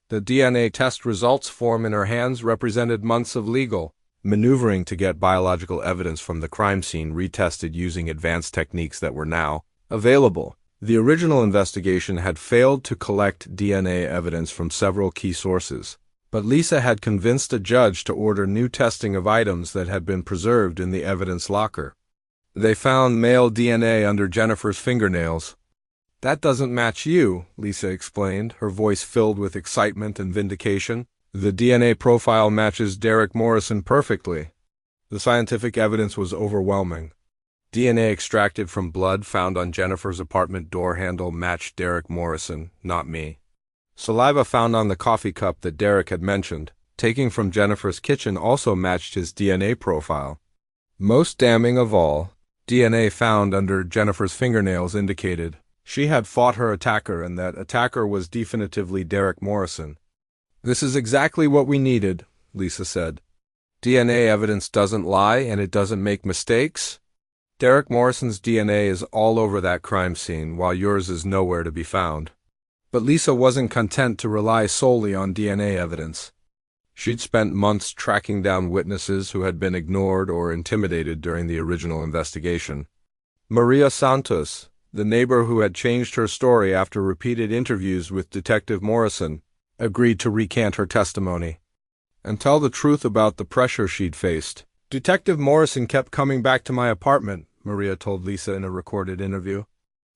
The DNA test results form in her hands represented months of legal maneuvering to get biological evidence from the crime scene retested using advanced techniques that were now available. The original investigation had failed to collect DNA evidence from several key sources, but Lisa had convinced a judge to order new testing of items that had been preserved in the evidence locker. They found male DNA under Jennifer's fingernails. That doesn't match you, Lisa explained, her voice filled with excitement and vindication. The DNA profile matches Derek Morrison perfectly. The scientific evidence was overwhelming. DNA extracted from blood found on Jennifer's apartment door handle matched Derek Morrison, not me. Saliva found on the coffee cup that Derek had mentioned, taking from Jennifer's kitchen, also matched his DNA profile. Most damning of all, DNA found under Jennifer's fingernails indicated she had fought her attacker and that attacker was definitively Derek Morrison. This is exactly what we needed, Lisa said. DNA evidence doesn't lie and it doesn't make mistakes. Derek Morrison's DNA is all over that crime scene, while yours is nowhere to be found. But Lisa wasn't content to rely solely on DNA evidence. She'd spent months tracking down witnesses who had been ignored or intimidated during the original investigation. Maria Santos, the neighbor who had changed her story after repeated interviews with Detective Morrison, agreed to recant her testimony and tell the truth about the pressure she'd faced. Detective Morrison kept coming back to my apartment, Maria told Lisa in a recorded interview.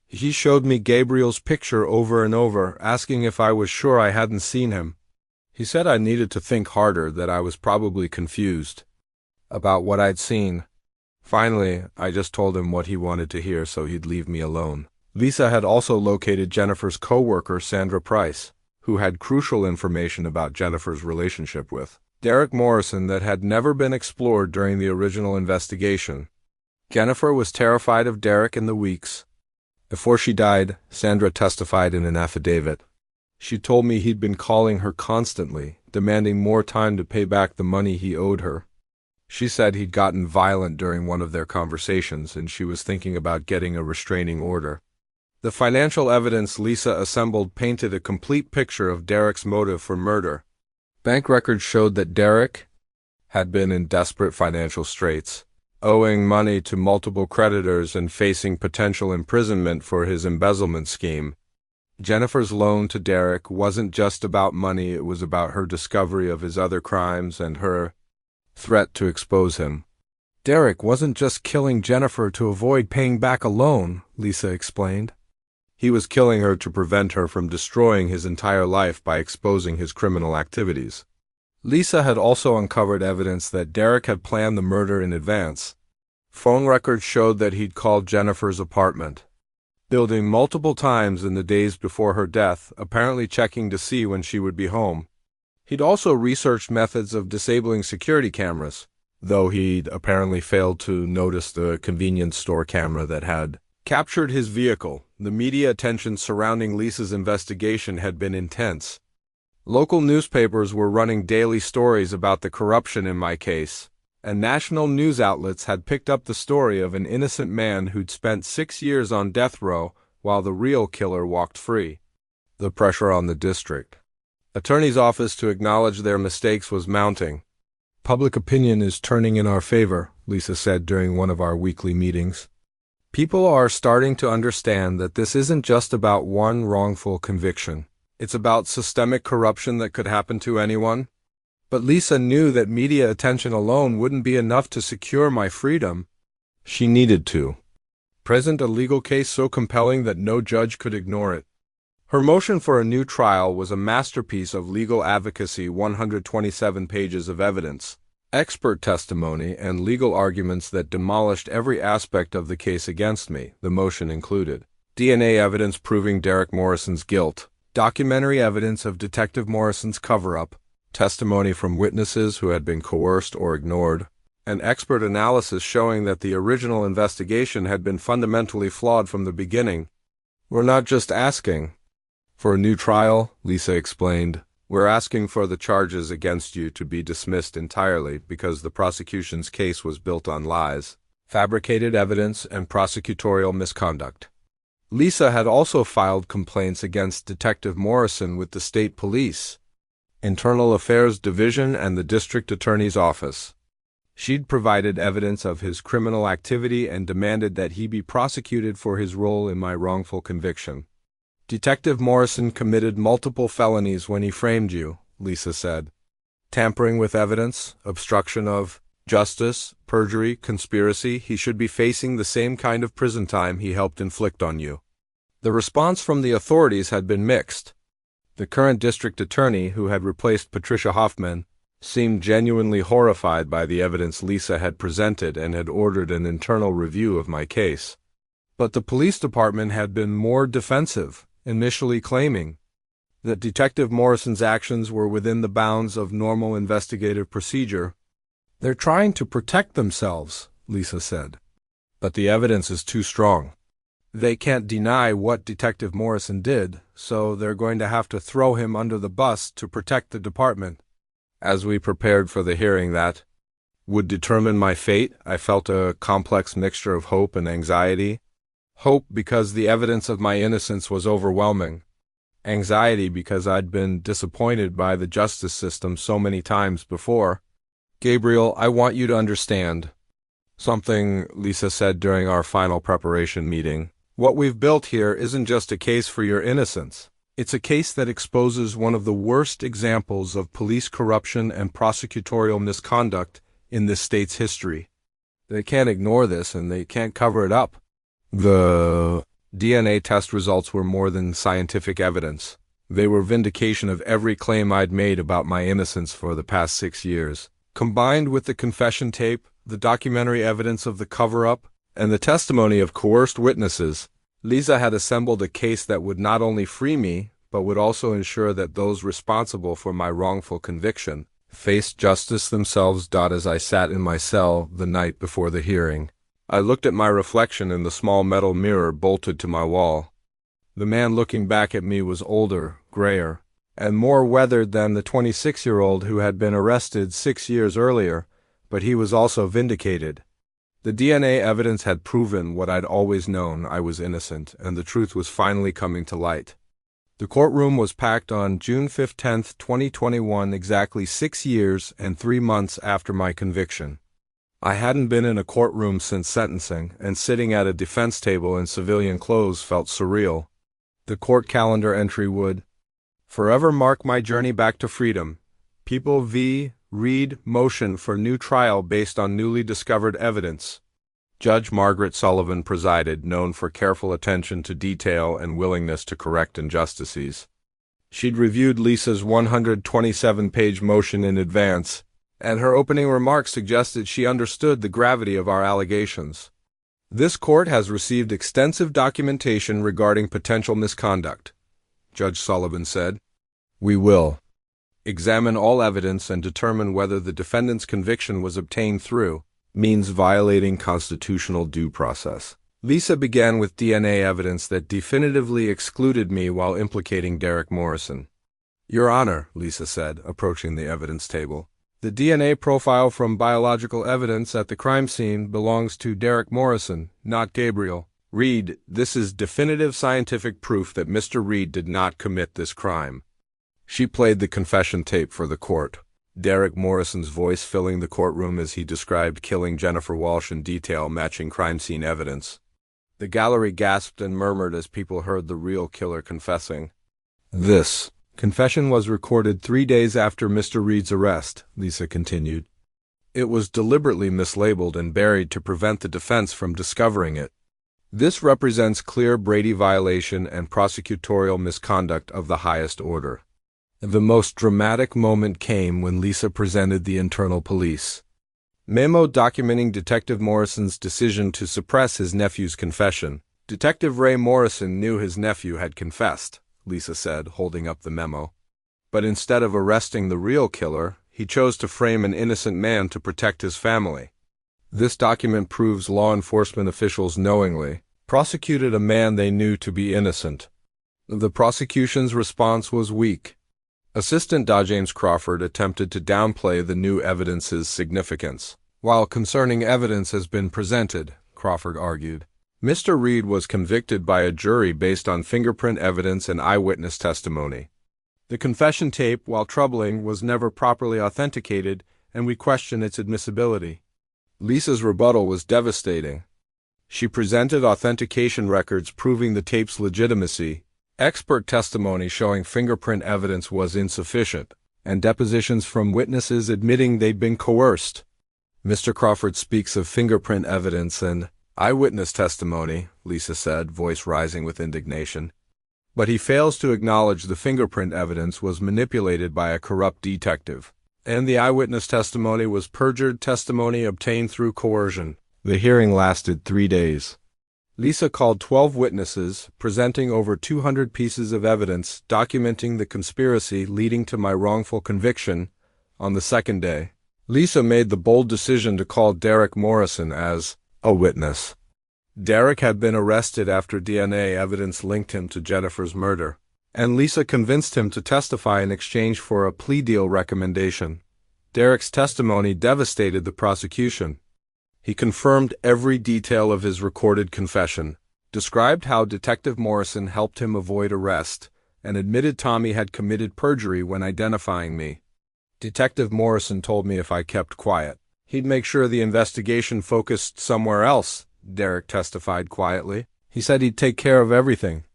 He showed me Gabriel's picture over and over, asking if I was sure I hadn't seen him. He said I needed to think harder, that I was probably confused about what I'd seen. Finally, I just told him what he wanted to hear so he'd leave me alone. Lisa had also located Jennifer's co-worker, Sandra Price, who had crucial information about Jennifer's relationship with Derek Morrison that had never been explored during the original investigation. Jennifer was terrified of Derek in the weeks before she died, Sandra testified in an affidavit. She told me he'd been calling her constantly, demanding more time to pay back the money he owed her. She said he'd gotten violent during one of their conversations and she was thinking about getting a restraining order. The financial evidence Lisa assembled painted a complete picture of Derek's motive for murder. Bank records showed that Derek had been in desperate financial straits, owing money to multiple creditors and facing potential imprisonment for his embezzlement scheme. Jennifer's loan to Derek wasn't just about money, it was about her discovery of his other crimes and her threat to expose him. Derek wasn't just killing Jennifer to avoid paying back a loan, Lisa explained. He was killing her to prevent her from destroying his entire life by exposing his criminal activities. Lisa had also uncovered evidence that Derek had planned the murder in advance. Phone records showed that he'd called Jennifer's apartment building multiple times in the days before her death, apparently checking to see when she would be home. He'd also researched methods of disabling security cameras, though he'd apparently failed to notice the convenience store camera that had captured his vehicle. The media attention surrounding Lisa's investigation had been intense. Local newspapers were running daily stories about the corruption in my case, and national news outlets had picked up the story of an innocent man who'd spent 6 years on death row while the real killer walked free. The pressure on the district attorney's office to acknowledge their mistakes was mounting. Public opinion is turning in our favor, Lisa said during one of our weekly meetings. People are starting to understand that this isn't just about one wrongful conviction. It's about systemic corruption that could happen to anyone. But Lisa knew that media attention alone wouldn't be enough to secure my freedom. She needed to present a legal case so compelling that no judge could ignore it. Her motion for a new trial was a masterpiece of legal advocacy, 127 pages of evidence, expert testimony, and legal arguments that demolished every aspect of the case against me. The motion included DNA evidence proving Derek Morrison's guilt, documentary evidence of Detective Morrison's cover-up, testimony from witnesses who had been coerced or ignored, and expert analysis showing that the original investigation had been fundamentally flawed from the beginning. We're not just asking for a new trial, Lisa explained. We're asking for the charges against you to be dismissed entirely because the prosecution's case was built on lies, fabricated evidence, and prosecutorial misconduct. Lisa had also filed complaints against Detective Morrison with the state police, Internal Affairs Division, and the district attorney's office. She'd provided evidence of his criminal activity and demanded that he be prosecuted for his role in my wrongful conviction. Detective Morrison committed multiple felonies when he framed you, Lisa said. Tampering with evidence, obstruction of justice, perjury, conspiracy. He should be facing the same kind of prison time he helped inflict on you. The response from the authorities had been mixed. The current district attorney, who had replaced Patricia Hoffman, seemed genuinely horrified by the evidence Lisa had presented and had ordered an internal review of my case. But the police department had been more defensive, initially claiming that Detective Morrison's actions were within the bounds of normal investigative procedure. They're trying to protect themselves, Lisa said. But the evidence is too strong. They can't deny what Detective Morrison did, so they're going to have to throw him under the bus to protect the department. As we prepared for the hearing that would determine my fate, I felt a complex mixture of hope and anxiety. Hope because the evidence of my innocence was overwhelming. Anxiety because I'd been disappointed by the justice system so many times before. Gabriel, I want you to understand something Lisa said during our final preparation meeting. What we've built here isn't just a case for your innocence. It's a case that exposes one of the worst examples of police corruption and prosecutorial misconduct in this state's history. They can't ignore this, and they can't cover it up. The DNA test results were more than scientific evidence. They were vindication of every claim I'd made about my innocence for the past 6 years. Combined with the confession tape, the documentary evidence of the cover-up, and the testimony of coerced witnesses, Lisa had assembled a case that would not only free me, but would also ensure that those responsible for my wrongful conviction faced justice themselves. As I sat in my cell the night before the hearing, I looked at my reflection in the small metal mirror bolted to my wall. The man looking back at me was older, grayer, and more weathered than the 26-year-old who had been arrested 6 years earlier, but he was also vindicated. The DNA evidence had proven what I'd always known: I was innocent, and the truth was finally coming to light. The courtroom was packed on June 10, 2021, exactly 6 years and 3 months after my conviction. I hadn't been in a courtroom since sentencing, and sitting at a defense table in civilian clothes felt surreal. The court calendar entry would forever mark my journey back to freedom. People v. Reed motion for new trial based on newly discovered evidence. Judge Margaret Sullivan presided, known for careful attention to detail and willingness to correct injustices. She'd reviewed Lisa's 127-page motion in advance, and her opening remarks suggested she understood the gravity of our allegations. This court has received extensive documentation regarding potential misconduct, Judge Sullivan said. We will examine all evidence and determine whether the defendant's conviction was obtained through means violating constitutional due process. Lisa began with DNA evidence that definitively excluded me while implicating Derek Morrison. Your Honor, Lisa said, approaching the evidence table, the DNA profile from biological evidence at the crime scene belongs to Derek Morrison, not Gabriel Reed. This is definitive scientific proof that Mr. Reed did not commit this crime. She played the confession tape for the court, Derek Morrison's voice filling the courtroom as he described killing Jennifer Walsh in detail, matching crime scene evidence. The gallery gasped and murmured as people heard the real killer confessing. This confession was recorded 3 days after Mr. Reed's arrest, Lisa continued. It was deliberately mislabeled and buried to prevent the defense from discovering it. This represents clear Brady violation and prosecutorial misconduct of the highest order. The most dramatic moment came when Lisa presented the internal police memo documenting Detective Morrison's decision to suppress his nephew's confession. Detective Ray Morrison knew his nephew had confessed, Lisa said, holding up the memo. But instead of arresting the real killer, he chose to frame an innocent man to protect his family. This document proves law enforcement officials knowingly prosecuted a man they knew to be innocent. The prosecution's response was weak. Assistant James Crawford attempted to downplay the new evidence's significance. While concerning evidence has been presented, Crawford argued, Mr. Reed was convicted by a jury based on fingerprint evidence and eyewitness testimony. The confession tape, while troubling, was never properly authenticated, and we question its admissibility. Lisa's rebuttal was devastating. She presented authentication records proving the tape's legitimacy. Expert testimony showing fingerprint evidence was insufficient, and depositions from witnesses admitting they'd been coerced. Mr. Crawford speaks of fingerprint evidence and eyewitness testimony, Lisa said, voice rising with indignation. But he fails to acknowledge the fingerprint evidence was manipulated by a corrupt detective, and the eyewitness testimony was perjured testimony obtained through coercion. The hearing lasted 3 days. Lisa called 12 witnesses, presenting over 200 pieces of evidence documenting the conspiracy leading to my wrongful conviction. On the second day, Lisa made the bold decision to call Derek Morrison as a witness. Derek had been arrested after DNA evidence linked him to Jennifer's murder, and Lisa convinced him to testify in exchange for a plea deal recommendation. Derek's testimony devastated the prosecution. He confirmed every detail of his recorded confession, described how Detective Morrison helped him avoid arrest, and admitted Tommy had committed perjury when identifying me. Detective Morrison told me if I kept quiet, he'd make sure the investigation focused somewhere else, Derek testified quietly. He said he'd take care of everything.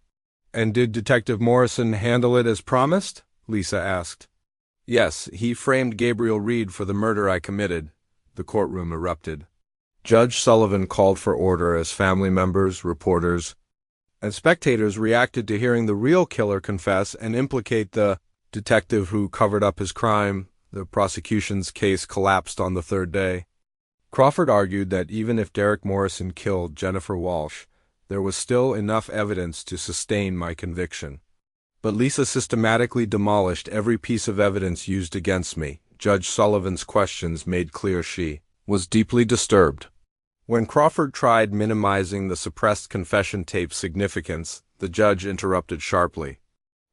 And did Detective Morrison handle it as promised? Lisa asked. Yes, he framed Gabriel Reed for the murder I committed. The courtroom erupted. Judge Sullivan called for order as family members, reporters, and spectators reacted to hearing the real killer confess and implicate the detective who covered up his crime. The prosecution's case collapsed on the third day. Crawford argued that even if Derek Morrison killed Jennifer Walsh, there was still enough evidence to sustain my conviction. But Lisa systematically demolished every piece of evidence used against me. Judge Sullivan's questions made clear she was deeply disturbed. When Crawford tried minimizing the suppressed confession tape's significance, the judge interrupted sharply.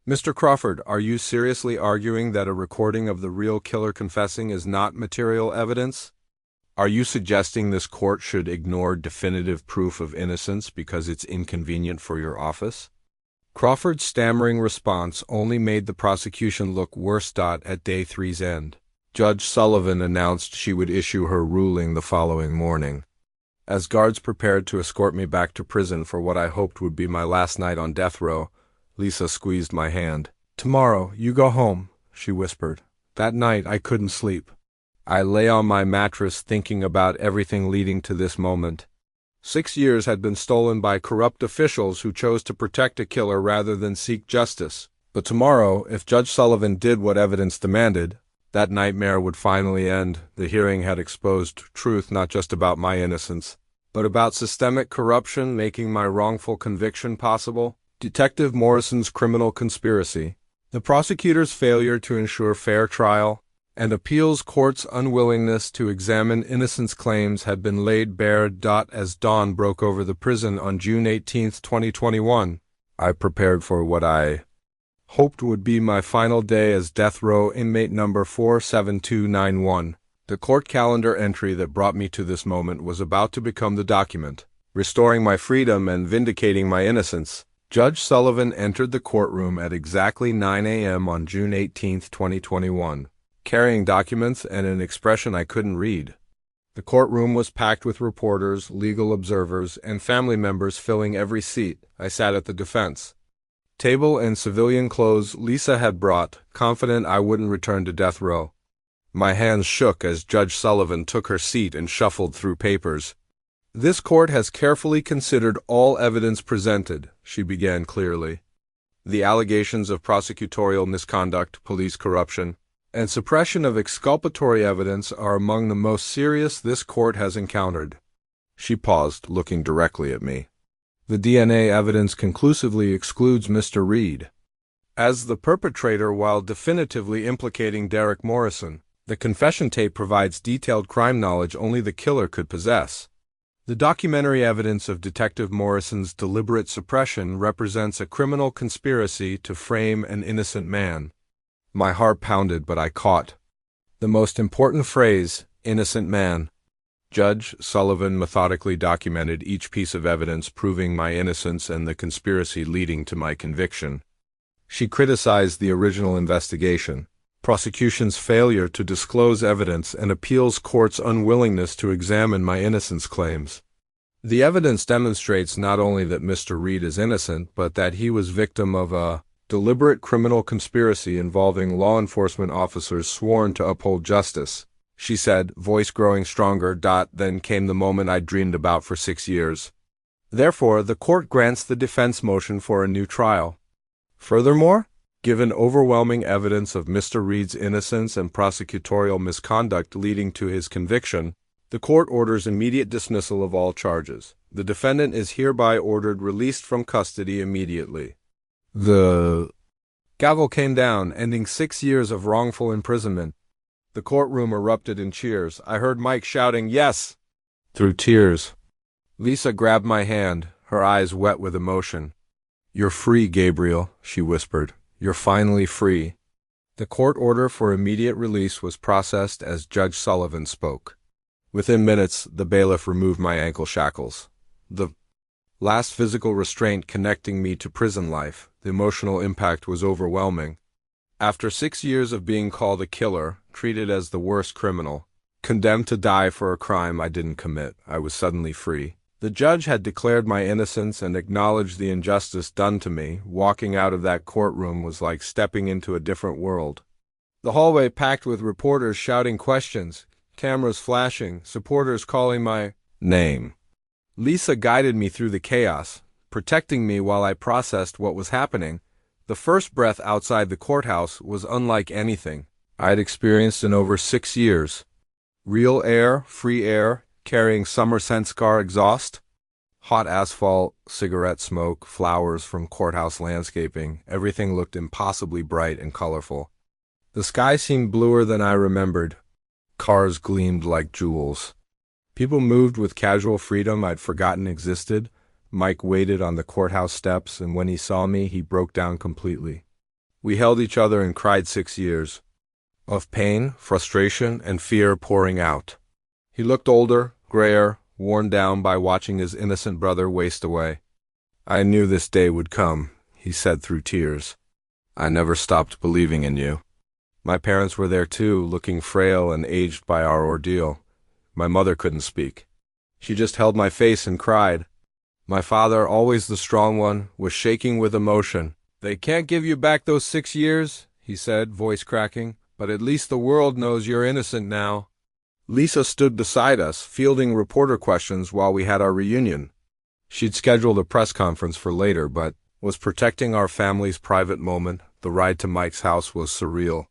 Mr. Crawford, are you seriously arguing that a recording of the real killer confessing is not material evidence? Are you suggesting this court should ignore definitive proof of innocence because it's inconvenient for your office? Crawford's stammering response only made the prosecution look worse. At day three's end, Judge Sullivan announced she would issue her ruling the following morning. As guards prepared to escort me back to prison for what I hoped would be my last night on death row, Lisa squeezed my hand. Tomorrow, you go home, she whispered. That night, I couldn't sleep. I lay on my mattress thinking about everything leading to this moment. 6 years had been stolen by corrupt officials who chose to protect a killer rather than seek justice. But tomorrow, if Judge Sullivan did what evidence demanded, that nightmare would finally end. The hearing had exposed truth not just about my innocence, but about systemic corruption making my wrongful conviction possible. Detective Morrison's criminal conspiracy, the prosecutor's failure to ensure fair trial, and appeals court's unwillingness to examine innocence claims had been laid bare. As dawn broke over the prison on June 18, 2021, I prepared for what I hoped would be my final day as death row inmate number 47291. The court calendar entry that brought me to this moment was about to become the document, restoring my freedom and vindicating my innocence. Judge Sullivan entered the courtroom at exactly 9 a.m. on June 18, 2021, carrying documents and an expression I couldn't read. The courtroom was packed with reporters, legal observers, and family members filling every seat. I sat at the defense table in civilian clothes Lisa had brought, confident I wouldn't return to death row. My hands shook as Judge Sullivan took her seat and shuffled through papers. This court has carefully considered all evidence presented, she began clearly. The allegations of prosecutorial misconduct, police corruption, and suppression of exculpatory evidence are among the most serious this court has encountered. She paused, looking directly at me. The DNA evidence conclusively excludes Mr. Reed as the perpetrator while definitively implicating Derek Morrison. The confession tape provides detailed crime knowledge only the killer could possess. The documentary evidence of Detective Morrison's deliberate suppression represents a criminal conspiracy to frame an innocent man. My heart pounded, but I caught the most important phrase, innocent man. Judge Sullivan methodically documented each piece of evidence proving my innocence and the conspiracy leading to my conviction. She criticized the original investigation, prosecution's failure to disclose evidence, and appeals court's unwillingness to examine my innocence claims. The evidence demonstrates not only that Mr. Reed is innocent, but that he was victim of a deliberate criminal conspiracy involving law enforcement officers sworn to uphold justice, she said, voice growing stronger. Then came the moment I'd dreamed about for 6 years. Therefore, the court grants the defense motion for a new trial. Furthermore, given overwhelming evidence of Mr. Reed's innocence and prosecutorial misconduct leading to his conviction, the court orders immediate dismissal of all charges. The defendant is hereby ordered released from custody immediately. The gavel came down, ending 6 years of wrongful imprisonment. The courtroom erupted in cheers. I heard Mike shouting, "Yes!" through tears. Lisa grabbed my hand, her eyes wet with emotion. "You're free, Gabriel," she whispered. "You're finally free." The court order for immediate release was processed as Judge Sullivan spoke. Within minutes, the bailiff removed my ankle shackles. The last physical restraint connecting me to prison life, the emotional impact was overwhelming. After 6 years of being called a killer, treated as the worst criminal, condemned to die for a crime I didn't commit, I was suddenly free. The judge had declared my innocence and acknowledged the injustice done to me. Walking out of that courtroom was like stepping into a different world. The hallway packed with reporters shouting questions, cameras flashing, supporters calling my name. Lisa guided me through the chaos, protecting me while I processed what was happening. The first breath outside the courthouse was unlike anything I'd experienced in over 6 years. Real air, free air, carrying summer scent car exhaust, hot asphalt, cigarette smoke, flowers from courthouse landscaping. Everything looked impossibly bright and colorful. The sky seemed bluer than I remembered. Cars gleamed like jewels. People moved with casual freedom I'd forgotten existed. Mike waited on the courthouse steps, and when he saw me, he broke down completely. We held each other and cried 6 years of pain, frustration, and fear pouring out. He looked older, grayer, worn down by watching his innocent brother waste away. "I knew this day would come," he said through tears. "I never stopped believing in you." My parents were there too, looking frail and aged by our ordeal. My mother couldn't speak. She just held my face and cried. My father, always the strong one, was shaking with emotion. "They can't give you back those 6 years," he said, voice cracking, "but at least the world knows you're innocent now." Lisa stood beside us, fielding reporter questions while we had our reunion. She'd scheduled a press conference for later, but was protecting our family's private moment. The ride to Mike's house was surreal.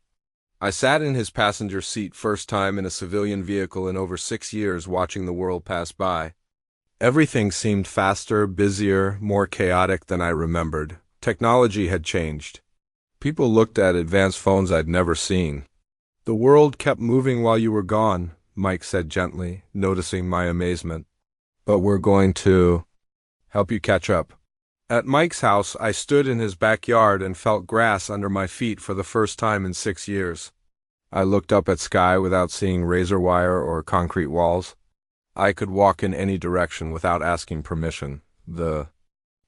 I sat in his passenger seat, first time in a civilian vehicle in over 6 years, watching the world pass by. Everything seemed faster, busier, more chaotic than I remembered. Technology had changed. People looked at advanced phones I'd never seen. "The world kept moving while you were gone," Mike said gently, noticing my amazement. "But we're going to help you catch up." At Mike's house, I stood in his backyard and felt grass under my feet for the first time in 6 years. I looked up at sky without seeing razor wire or concrete walls. I could walk in any direction without asking permission. The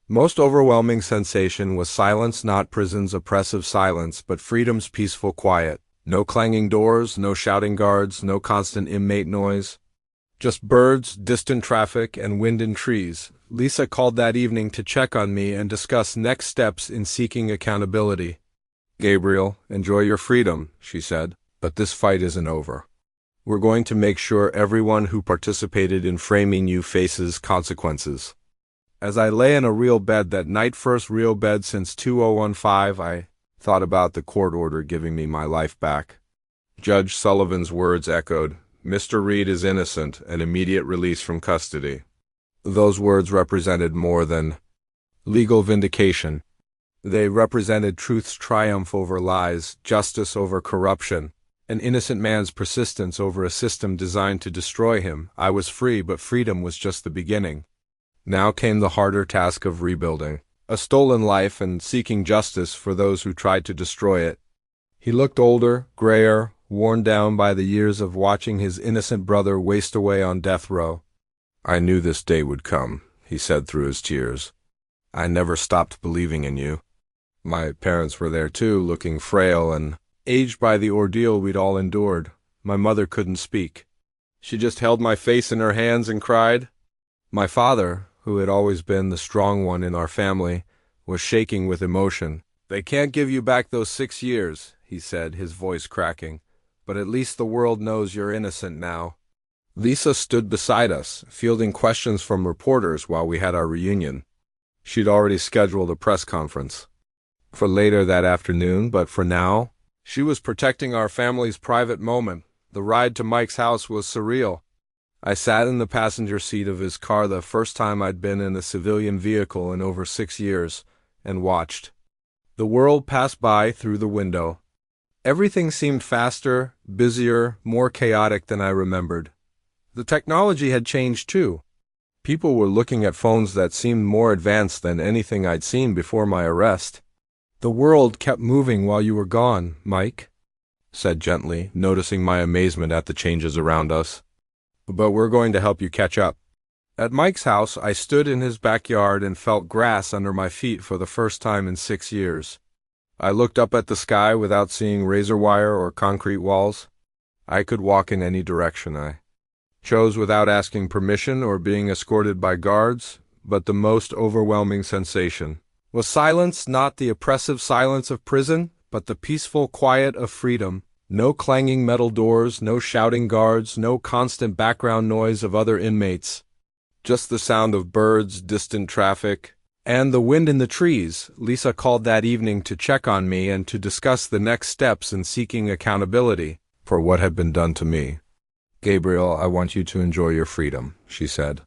most overwhelming sensation was silence, not prison's oppressive silence, but freedom's peaceful quiet. No clanging doors, no shouting guards, no constant inmate noise. Just birds, distant traffic, and wind in trees. Lisa called that evening to check on me and discuss next steps in seeking accountability. "Gabriel, enjoy your freedom," she said, "but this fight isn't over. We're going to make sure everyone who participated in framing you faces consequences." As I lay in a real bed that night, first real bed since 2015, I thought about the court order giving me my life back. Judge Sullivan's words echoed, "Mr. Reed is innocent and immediate release from custody." Those words represented more than legal vindication. They represented truth's triumph over lies, justice over corruption, an innocent man's persistence over a system designed to destroy him. I was free, but freedom was just the beginning. Now came the harder task of rebuilding a stolen life and seeking justice for those who tried to destroy it. He looked older, grayer, worn down by the years of watching his innocent brother waste away on death row. "I knew this day would come," he said through his tears. "I never stopped believing in you." My parents were there too, looking frail and aged by the ordeal we'd all endured. My mother couldn't speak. She just held my face in her hands and cried. My father, who had always been the strong one in our family, was shaking with emotion. "They can't give you back those 6 years," he said, his voice cracking, "but at least the world knows you're innocent now." Lisa stood beside us, fielding questions from reporters while we had our reunion. She'd already scheduled a press conference for later that afternoon, but for now, she was protecting our family's private moment. The ride to Mike's house was surreal. I sat in the passenger seat of his car, the first time I'd been in a civilian vehicle in over 6 years, and watched the world pass by through the window. Everything seemed faster, busier, more chaotic than I remembered. The technology had changed too. People were looking at phones that seemed more advanced than anything I'd seen before my arrest. "The world kept moving while you were gone, Mike," said gently, noticing my amazement at the changes around us. "But we're going to help you catch up." At Mike's house, I stood in his backyard and felt grass under my feet for the first time in 6 years. I looked up at the sky without seeing razor wire or concrete walls. I could walk in any direction I chose without asking permission or being escorted by guards, but the most overwhelming sensation was silence, not the oppressive silence of prison, but the peaceful quiet of freedom. No clanging metal doors, no shouting guards, no constant background noise of other inmates. Just the sound of birds, distant traffic, and the wind in the trees. Lisa called that evening to check on me and to discuss the next steps in seeking accountability for what had been done to me. "Gabriel, I want you to enjoy your freedom," she said.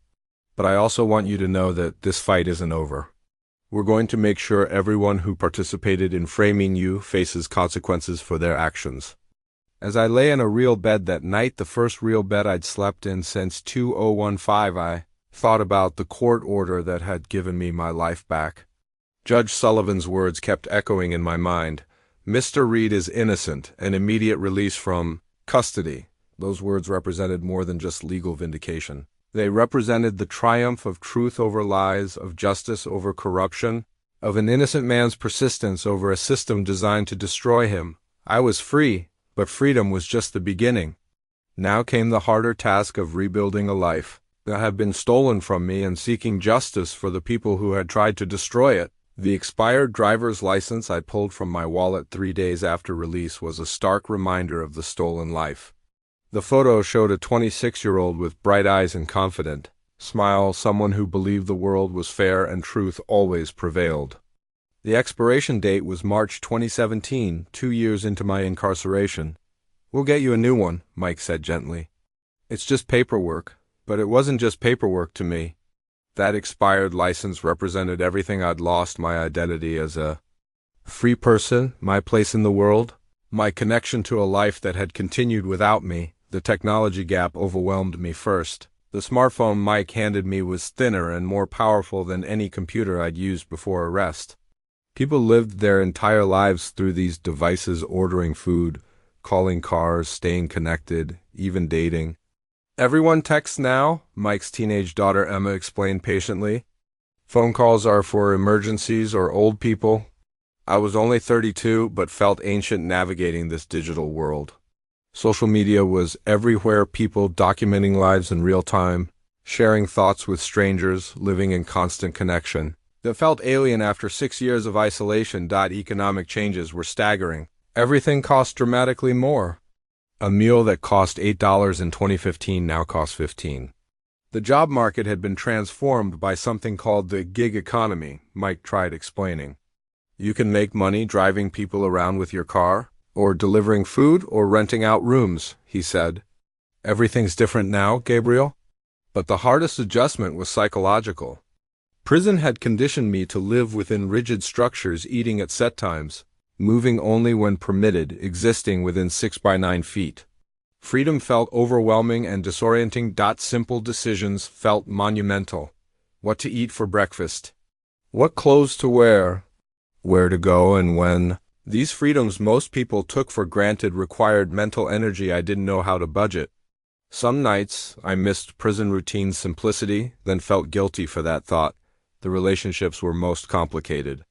"But I also want you to know that this fight isn't over. We're going to make sure everyone who participated in framing you faces consequences for their actions." As I lay in a real bed that night, the first real bed I'd slept in since 2015, I thought about the court order that had given me my life back. Judge Sullivan's words kept echoing in my mind. "Mr. Reed is innocent, an immediate release from custody." Those words represented more than just legal vindication. They represented the triumph of truth over lies, of justice over corruption, of an innocent man's persistence over a system designed to destroy him. I was free, but freedom was just the beginning. Now came the harder task of rebuilding a life that had been stolen from me and seeking justice for the people who had tried to destroy it. The expired driver's license I pulled from my wallet 3 days after release was a stark reminder of the stolen life. The photo showed a 26-year-old with bright eyes and confident smile, someone who believed the world was fair and truth always prevailed. The expiration date was March 2017, 2 years into my incarceration. "We'll get you a new one," Mike said gently. "It's just paperwork." But it wasn't just paperwork to me. That expired license represented everything I'd lost: my identity as a free person, my place in the world, my connection to a life that had continued without me. The technology gap overwhelmed me first. The smartphone Mike handed me was thinner and more powerful than any computer I'd used before arrest. People lived their entire lives through these devices, ordering food, calling cars, staying connected, even dating. "Everyone texts now," Mike's teenage daughter Emma explained patiently. "Phone calls are for emergencies or old people." I was only 32, but felt ancient navigating this digital world. Social media was everywhere, people documenting lives in real time, sharing thoughts with strangers, living in constant connection. That felt alien after 6 years of isolation. Economic changes were staggering. Everything cost dramatically more. A meal that cost $8 in 2015 now costs $15. The job market had been transformed by something called the gig economy, Mike tried explaining. You can make money driving people around with your car, or delivering food, or renting out rooms, he said. "Everything's different now, Gabriel?" But the hardest adjustment was psychological. Prison had conditioned me to live within rigid structures, eating at set times, moving only when permitted, existing within 6 by 9 feet. Freedom felt overwhelming and disorienting. Simple decisions felt monumental. What to eat for breakfast, what clothes to wear, where to go and when. These freedoms most people took for granted required mental energy I didn't know how to budget. Some nights I missed prison routine simplicity, then felt guilty for that thought. The relationships were most complicated.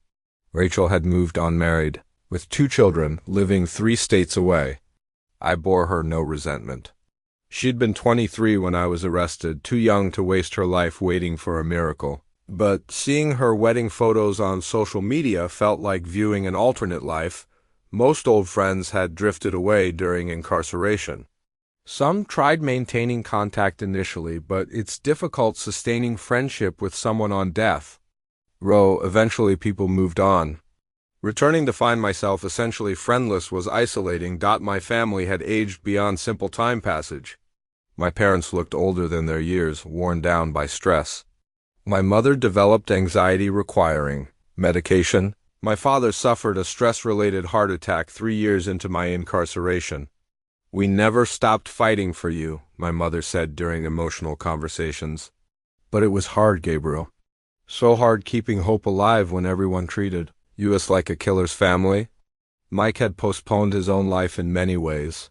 Rachel had moved unmarried, with 2 children, living 3 states away. I bore her no resentment. She'd been 23 when I was arrested, too young to waste her life waiting for a miracle. But seeing her wedding photos on social media felt like viewing an alternate life. Most old friends had drifted away during incarceration. Some tried maintaining contact initially, but it's difficult sustaining friendship with someone on death row. Eventually people moved on. Returning to find myself essentially friendless was isolating. My family had aged beyond simple time passage. My parents looked older than their years, worn down by stress. My mother developed anxiety requiring medication. My father suffered a stress-related heart attack 3 years into my incarceration. "We never stopped fighting for you," my mother said during emotional conversations. But it was hard, Gabriel. So hard keeping hope alive when everyone treated us like a killer's family. Mike had postponed his own life in many ways.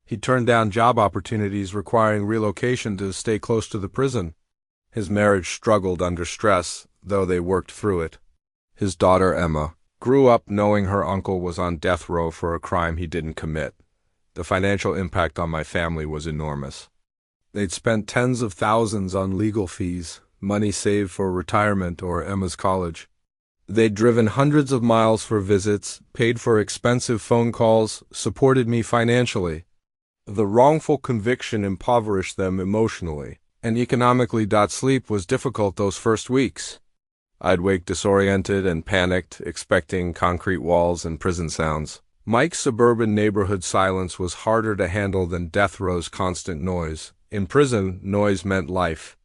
He turned down job opportunities requiring relocation to stay close to the prison. His marriage struggled under stress, though they worked through it. His daughter, Emma, grew up knowing her uncle was on death row for a crime he didn't commit. The financial impact on my family was enormous. They'd spent tens of thousands on legal fees, money saved for retirement or Emma's college. They'd driven hundreds of miles for visits, paid for expensive phone calls, supported me financially. The wrongful conviction impoverished them emotionally, and economically. Sleep was difficult those first weeks. I'd wake disoriented and panicked, expecting concrete walls and prison sounds. Mike's suburban neighborhood silence was harder to handle than death row's constant noise. In prison, noise meant life.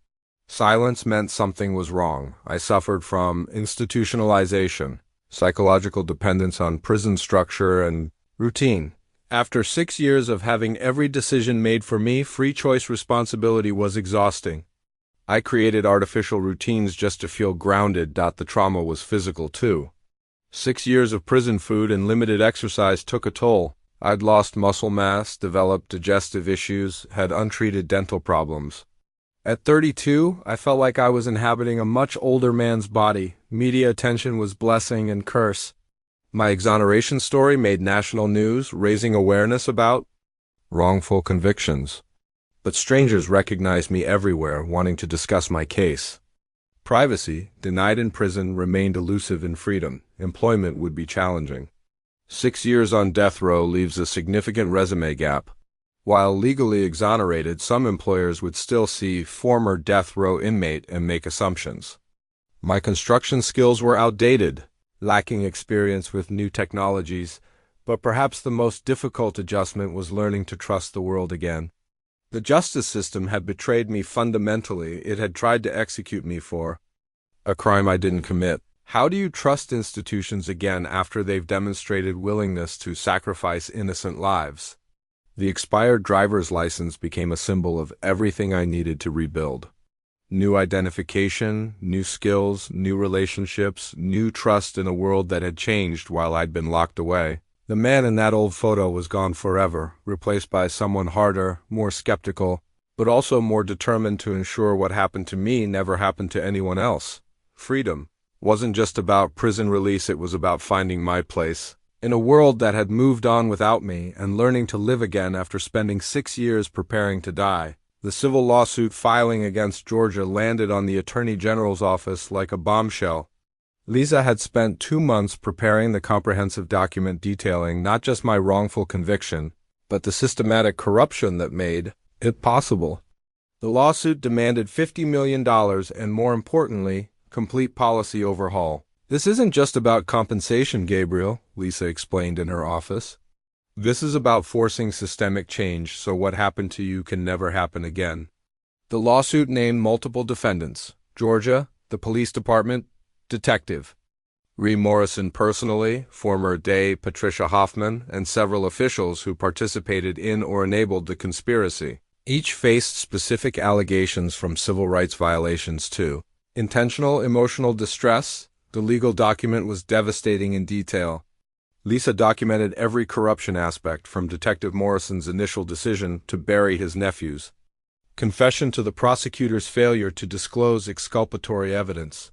Silence meant something was wrong. I suffered from institutionalization, psychological dependence on prison structure, and routine. After 6 years of having every decision made for me, free choice responsibility was exhausting. I created artificial routines just to feel grounded. The trauma was physical too. 6 years of prison food and limited exercise took a toll. I'd lost muscle mass, developed digestive issues, had untreated dental problems. At 32, I felt like I was inhabiting a much older man's body. Media attention was blessing and curse. My exoneration story made national news, raising awareness about wrongful convictions. But strangers recognized me everywhere, wanting to discuss my case. Privacy, denied in prison, remained elusive in freedom. Employment would be challenging. 6 years on death row leaves a significant resume gap. While legally exonerated, some employers would still see former death row inmate and make assumptions. My construction skills were outdated, lacking experience with new technologies, but perhaps the most difficult adjustment was learning to trust the world again. The justice system had betrayed me fundamentally. It had tried to execute me for a crime I didn't commit. How do you trust institutions again after they've demonstrated willingness to sacrifice innocent lives? The expired driver's license became a symbol of everything I needed to rebuild. New identification, new skills, new relationships, new trust in a world that had changed while I'd been locked away. The man in that old photo was gone forever, replaced by someone harder, more skeptical, but also more determined to ensure what happened to me never happened to anyone else. Freedom wasn't just about prison release, it was about finding my place in a world that had moved on without me and learning to live again after spending 6 years preparing to die. The civil lawsuit filing against Georgia landed on the Attorney General's office like a bombshell. Lisa had spent 2 months preparing the comprehensive document detailing not just my wrongful conviction, but the systematic corruption that made it possible. The lawsuit demanded $50 million and, more importantly, complete policy overhaul. This isn't just about compensation, Gabriel, Lisa explained in her office. This is about forcing systemic change so what happened to you can never happen again. The lawsuit named multiple defendants: Georgia, the police department, detective Ree Morrison personally, former DA Patricia Hoffman, and several officials who participated in or enabled the conspiracy. Each faced specific allegations from civil rights violations too. Intentional emotional distress. The legal document was devastating in detail. Lisa documented every corruption aspect, from Detective Morrison's initial decision to bury his nephews, confession to the prosecutor's failure to disclose exculpatory evidence.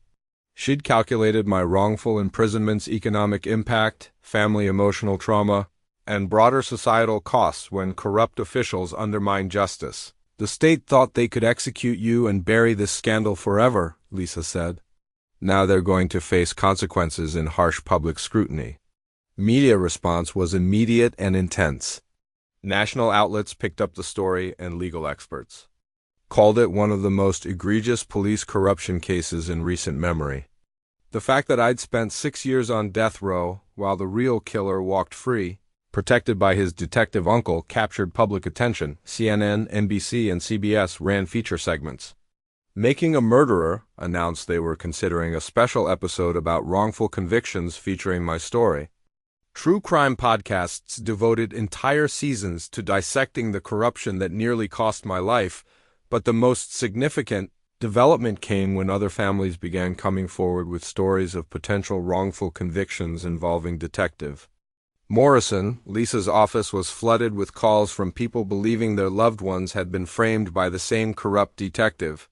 She'd calculated my wrongful imprisonment's economic impact, family emotional trauma, and broader societal costs when corrupt officials undermined justice. The state thought they could execute you and bury this scandal forever, Lisa said. Now they're going to face consequences in harsh public scrutiny. Media response was immediate and intense. National outlets picked up the story, and legal experts called it one of the most egregious police corruption cases in recent memory. The fact that I'd spent 6 years on death row while the real killer walked free, protected by his detective uncle, captured public attention. CNN, NBC, and CBS ran feature segments. Making a Murderer announced they were considering a special episode about wrongful convictions featuring my story. True crime podcasts devoted entire seasons to dissecting the corruption that nearly cost my life, but the most significant Development came when other families began coming forward with stories of potential wrongful convictions involving Detective Morrison. Lisa's office was flooded with calls from people believing their loved ones had been framed by the same corrupt detective.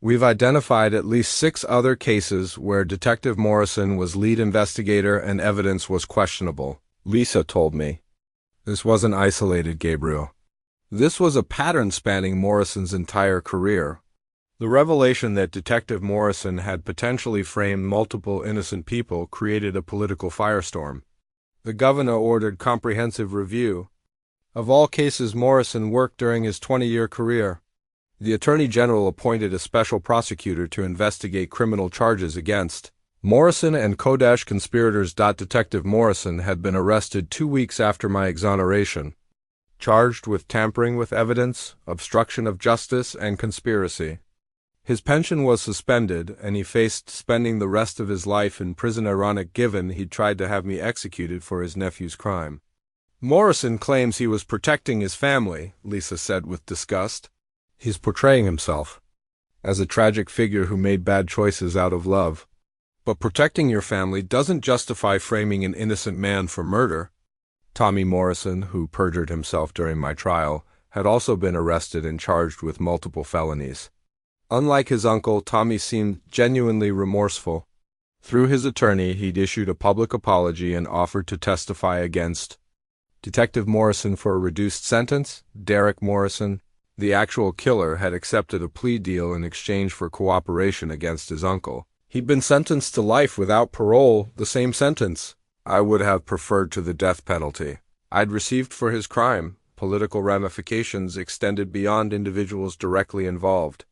We've identified at least 6 other cases where Detective Morrison was lead investigator and evidence was questionable, Lisa told me. This wasn't isolated, Gabriel. This was a pattern spanning Morrison's entire career. The revelation that Detective Morrison had potentially framed multiple innocent people created a political firestorm. The governor ordered comprehensive review of all cases Morrison worked during his 20-year career. The Attorney General appointed a special prosecutor to investigate criminal charges against Morrison and conspirators. Detective Morrison had been arrested 2 weeks after my exoneration, charged with tampering with evidence, obstruction of justice, and conspiracy. His pension was suspended, and he faced spending the rest of his life in prison, ironic given he'd tried to have me executed for his nephew's crime. Morrison claims he was protecting his family, Lisa said with disgust. He's portraying himself as a tragic figure who made bad choices out of love. But protecting your family doesn't justify framing an innocent man for murder. Tommy Morrison, who perjured himself during my trial, had also been arrested and charged with multiple felonies. Unlike his uncle, Tommy seemed genuinely remorseful. Through his attorney, he'd issued a public apology and offered to testify against Detective Morrison for a reduced sentence. Derek Morrison, the actual killer, had accepted a plea deal in exchange for cooperation against his uncle. He'd been sentenced to life without parole, the same sentence I would have preferred to the death penalty I'd received for his crime. Political ramifications extended beyond individuals directly involved.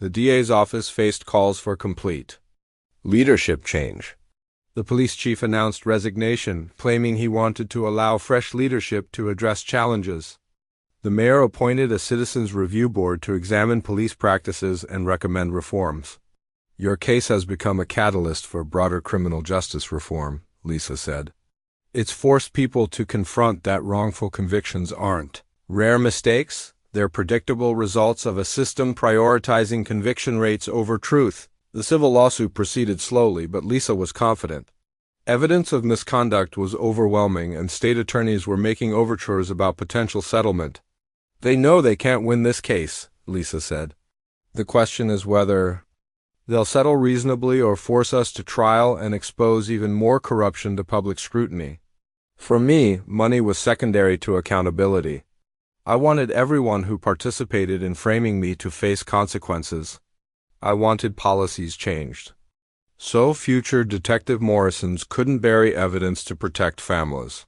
The DA's office faced calls for complete leadership change. The police chief announced resignation, claiming he wanted to allow fresh leadership to address challenges. The mayor appointed a citizens' review board to examine police practices and recommend reforms. Your case has become a catalyst for broader criminal justice reform, Lisa said. It's forced people to confront that wrongful convictions aren't rare mistakes. They're predictable results of a system prioritizing conviction rates over truth. The civil lawsuit proceeded slowly, but Lisa was confident. Evidence of misconduct was overwhelming, and state attorneys were making overtures about potential settlement. They know they can't win this case, Lisa said. The question is whether they'll settle reasonably or force us to trial and expose even more corruption to public scrutiny. For me, money was secondary to accountability. I wanted everyone who participated in framing me to face consequences. I wanted policies changed, so future Detective Morrisons couldn't bury evidence to protect families.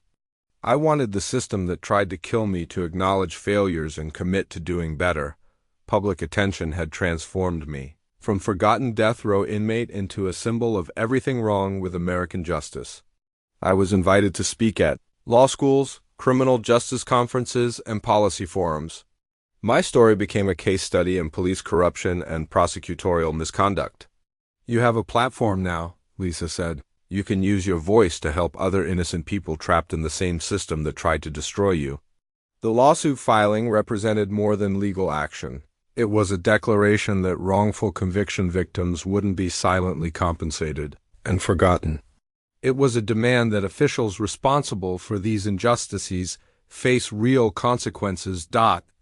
I wanted the system that tried to kill me to acknowledge failures and commit to doing better. Public attention had transformed me from forgotten death row inmate into a symbol of everything wrong with American justice. I was invited to speak at law schools, criminal justice conferences, and policy forums. My story became a case study in police corruption and prosecutorial misconduct. You have a platform now, Lisa said. You can use your voice to help other innocent people trapped in the same system that tried to destroy you. The lawsuit filing represented more than legal action. It was a declaration that wrongful conviction victims wouldn't be silently compensated and forgotten. It was a demand that officials responsible for these injustices face real consequences.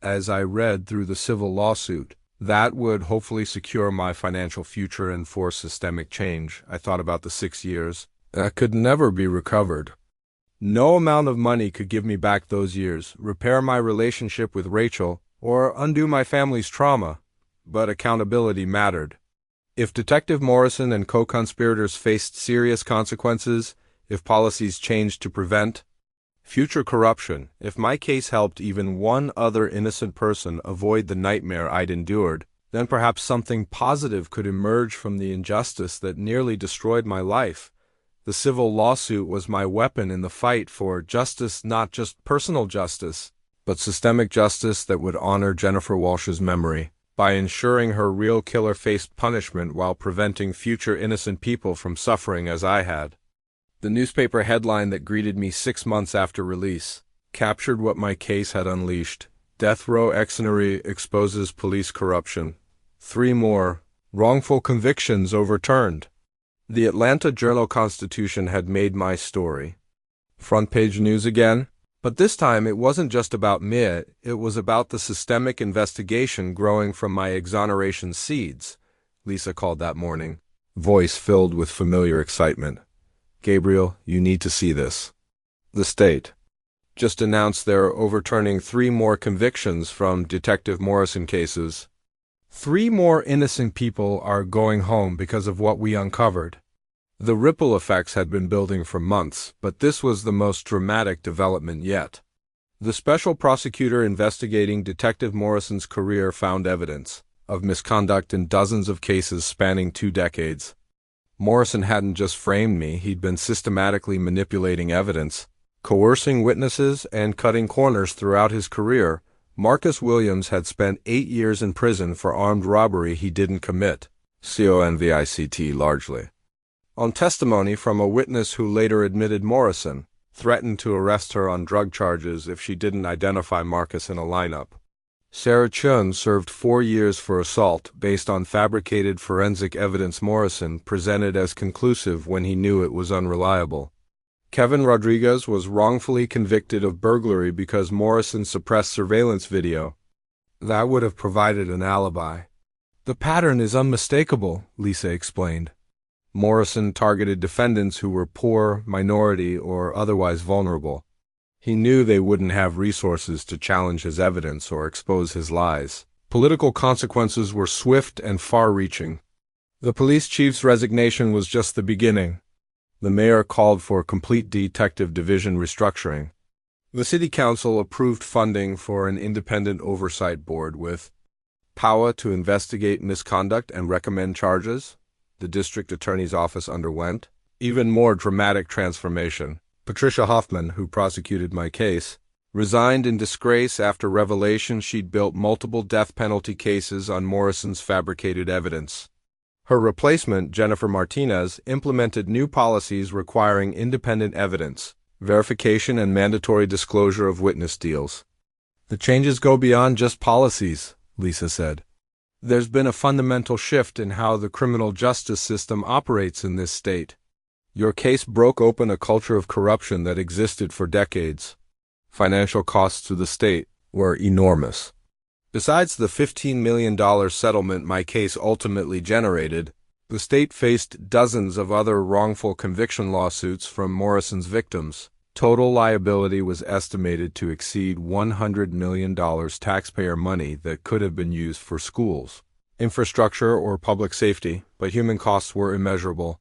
As I read through the civil lawsuit, that would hopefully secure my financial future and force systemic change. I thought about the 6 years that could never be recovered. No amount of money could give me back those years, repair my relationship with Rachel, or undo my family's trauma. But accountability mattered. If Detective Morrison and co-conspirators faced serious consequences, if policies changed to prevent future corruption, if my case helped even one other innocent person avoid the nightmare I'd endured, then perhaps something positive could emerge from the injustice that nearly destroyed my life. The civil lawsuit was my weapon in the fight for justice, not just personal justice, but systemic justice that would honor Jennifer Walsh's memory by ensuring her real killer faced punishment while preventing future innocent people from suffering as I had. The newspaper headline that greeted me 6 months after release captured what my case had unleashed. Death row ex-nary exposes police corruption. 3 more Wrongful convictions overturned. The Atlanta Journal-Constitution had made my story front page news again, but this time it wasn't just about me, it was about the systemic investigation growing from my exoneration seeds, Lisa called that morning, voice filled with familiar excitement. Gabriel, you need to see this. The state just announced they're overturning 3 more convictions from Detective Morrison cases. 3 more innocent people are going home because of what we uncovered. The ripple effects had been building for months, but this was the most dramatic development yet. The special prosecutor investigating Detective Morrison's career found evidence of misconduct in dozens of cases spanning 2 decades. Morrison hadn't just framed me, he'd been systematically manipulating evidence, coercing witnesses, and cutting corners throughout his career. Marcus Williams had spent 8 years in prison for armed robbery he didn't commit, convict largely. On testimony from a witness who later admitted Morrison threatened to arrest her on drug charges if she didn't identify Marcus in a lineup. Sarah Chun served 4 years for assault based on fabricated forensic evidence Morrison presented as conclusive when he knew it was unreliable. Kevin Rodriguez was wrongfully convicted of burglary because Morrison suppressed surveillance video. That would have provided an alibi. The pattern is unmistakable, Lisa explained. Morrison targeted defendants who were poor, minority, or otherwise vulnerable. He knew they wouldn't have resources to challenge his evidence or expose his lies. Political consequences were swift and far-reaching. The police chief's resignation was just the beginning. The mayor called for complete detective division restructuring. The city council approved funding for an independent oversight board with power to investigate misconduct and recommend charges. The district attorney's office underwent even more dramatic transformation. Patricia Hoffman, who prosecuted my case, resigned in disgrace after revelation she'd built multiple death penalty cases on Morrison's fabricated evidence. Her replacement, Jennifer Martinez, implemented new policies requiring independent evidence, verification, and mandatory disclosure of witness deals. The changes go beyond just policies, Lisa said. There's been a fundamental shift in how the criminal justice system operates in this state. Your case broke open a culture of corruption that existed for decades. Financial costs to the state were enormous. Besides the $15 million settlement my case ultimately generated, the state faced dozens of other wrongful conviction lawsuits from Morrison's victims. Total liability was estimated to exceed $100 million taxpayer money that could have been used for schools, infrastructure, or public safety, but human costs were immeasurable.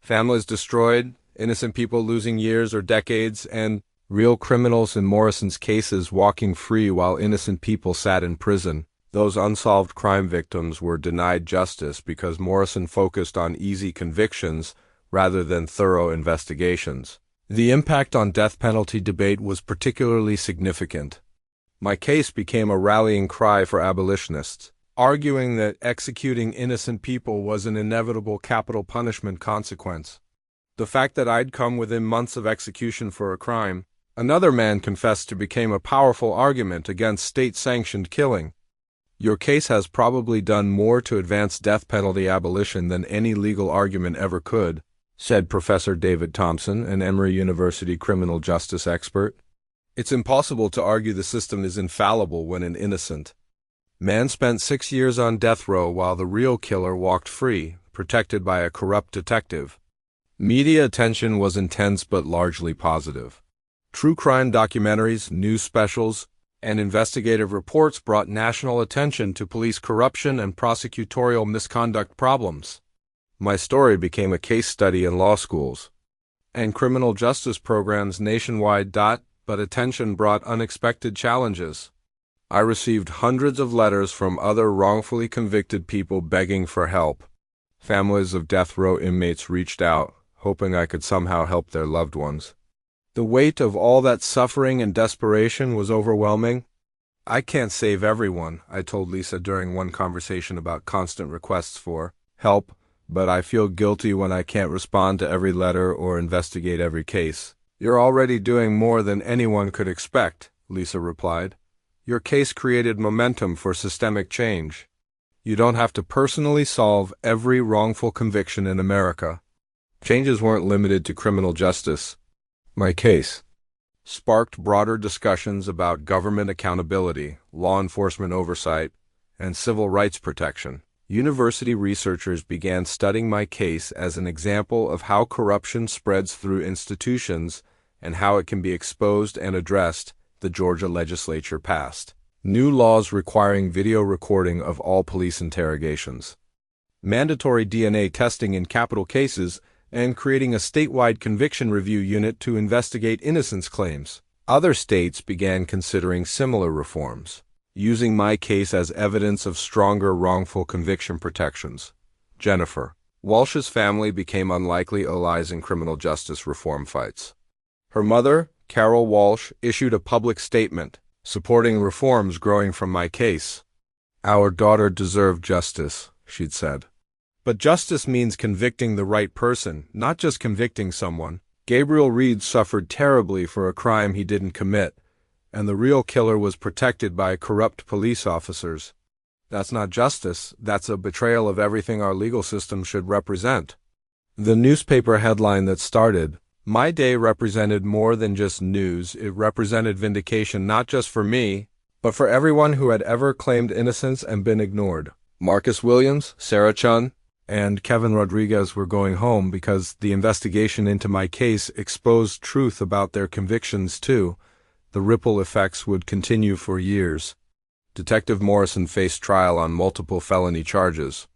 Families destroyed, innocent people losing years or decades, and real criminals in Morrison's cases walking free while innocent people sat in prison. Those unsolved crime victims were denied justice because Morrison focused on easy convictions rather than thorough investigations. The impact on death penalty debate was particularly significant. My case became a rallying cry for abolitionists, arguing that executing innocent people was an inevitable capital punishment consequence. The fact that I'd come within months of execution for a crime another man confessed to became a powerful argument against state-sanctioned killing. Your case has probably done more to advance death penalty abolition than any legal argument ever could, said Professor David Thompson, an Emory University criminal justice expert. It's impossible to argue the system is infallible when an innocent man spent 6 years on death row while the real killer walked free, protected by a corrupt detective. Media attention was intense but largely positive. True crime documentaries, news specials, and investigative reports brought national attention to police corruption and prosecutorial misconduct problems. My story became a case study in law schools and criminal justice programs nationwide. But attention brought unexpected challenges. I received hundreds of letters from other wrongfully convicted people begging for help. Families of death row inmates reached out, hoping I could somehow help their loved ones. The weight of all that suffering and desperation was overwhelming. I can't save everyone, I told Lisa during one conversation about constant requests for help, but I feel guilty when I can't respond to every letter or investigate every case. You're already doing more than anyone could expect, Lisa replied. Your case created momentum for systemic change. You don't have to personally solve every wrongful conviction in America. Changes weren't limited to criminal justice. My case sparked broader discussions about government accountability, law enforcement oversight, and civil rights protection. University researchers began studying my case as an example of how corruption spreads through institutions and how it can be exposed and addressed. The Georgia legislature passed new laws requiring video recording of all police interrogations, mandatory DNA testing in capital cases, and creating a statewide conviction review unit to investigate innocence claims. Other states began considering similar reforms, using my case as evidence of stronger wrongful conviction protections. Jennifer Walsh's family became unlikely allies in criminal justice reform fights. Her mother, Carol Walsh, issued a public statement supporting reforms growing from my case. Our daughter deserved justice, she'd said. But justice means convicting the right person, not just convicting someone. Gabriel Reed suffered terribly for a crime he didn't commit, and the real killer was protected by corrupt police officers. That's not justice, that's a betrayal of everything our legal system should represent. The newspaper headline that started, "My day," represented more than just news. It represented vindication not just for me, but for everyone who had ever claimed innocence and been ignored. Marcus Williams, Sarah Chun, and Kevin Rodriguez were going home because the investigation into my case exposed truth about their convictions too. The ripple effects would continue for years. Detective Morrison faced trial on multiple felony charges.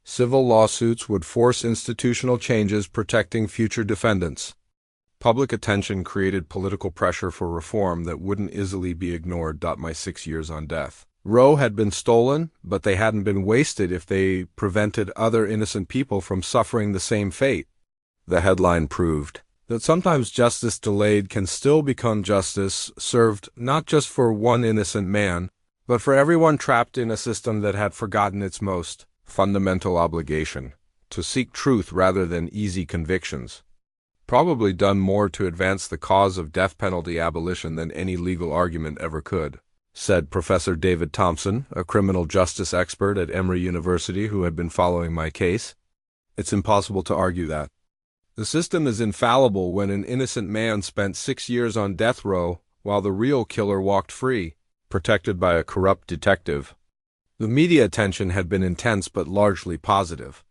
Civil lawsuits would force institutional changes protecting future defendants. Public attention created political pressure for reform that wouldn't easily be ignored. My 6 years on death row had been stolen, but they hadn't been wasted if they prevented other innocent people from suffering the same fate. The headline proved that sometimes justice delayed can still become justice served not just for one innocent man, but for everyone trapped in a system that had forgotten its most fundamental obligation, to seek truth rather than easy convictions. Probably done more to advance the cause of death penalty abolition than any legal argument ever could, said Professor David Thompson, a criminal justice expert at Emory University who had been following my case. It's impossible to argue that. The system is infallible when an innocent man spent 6 years on death row while the real killer walked free, protected by a corrupt detective. The media attention had been intense but largely positive.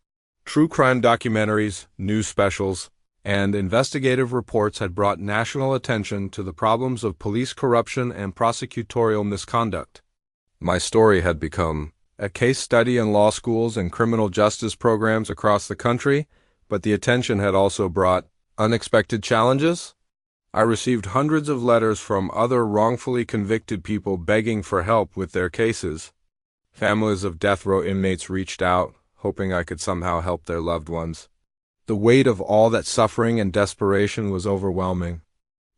True crime documentaries, news specials, and investigative reports had brought national attention to the problems of police corruption and prosecutorial misconduct. My story had become a case study in law schools and criminal justice programs across the country, but the attention had also brought unexpected challenges. I received hundreds of letters from other wrongfully convicted people begging for help with their cases. Families of death row inmates reached out, hoping I could somehow help their loved ones. The weight of all that suffering and desperation was overwhelming.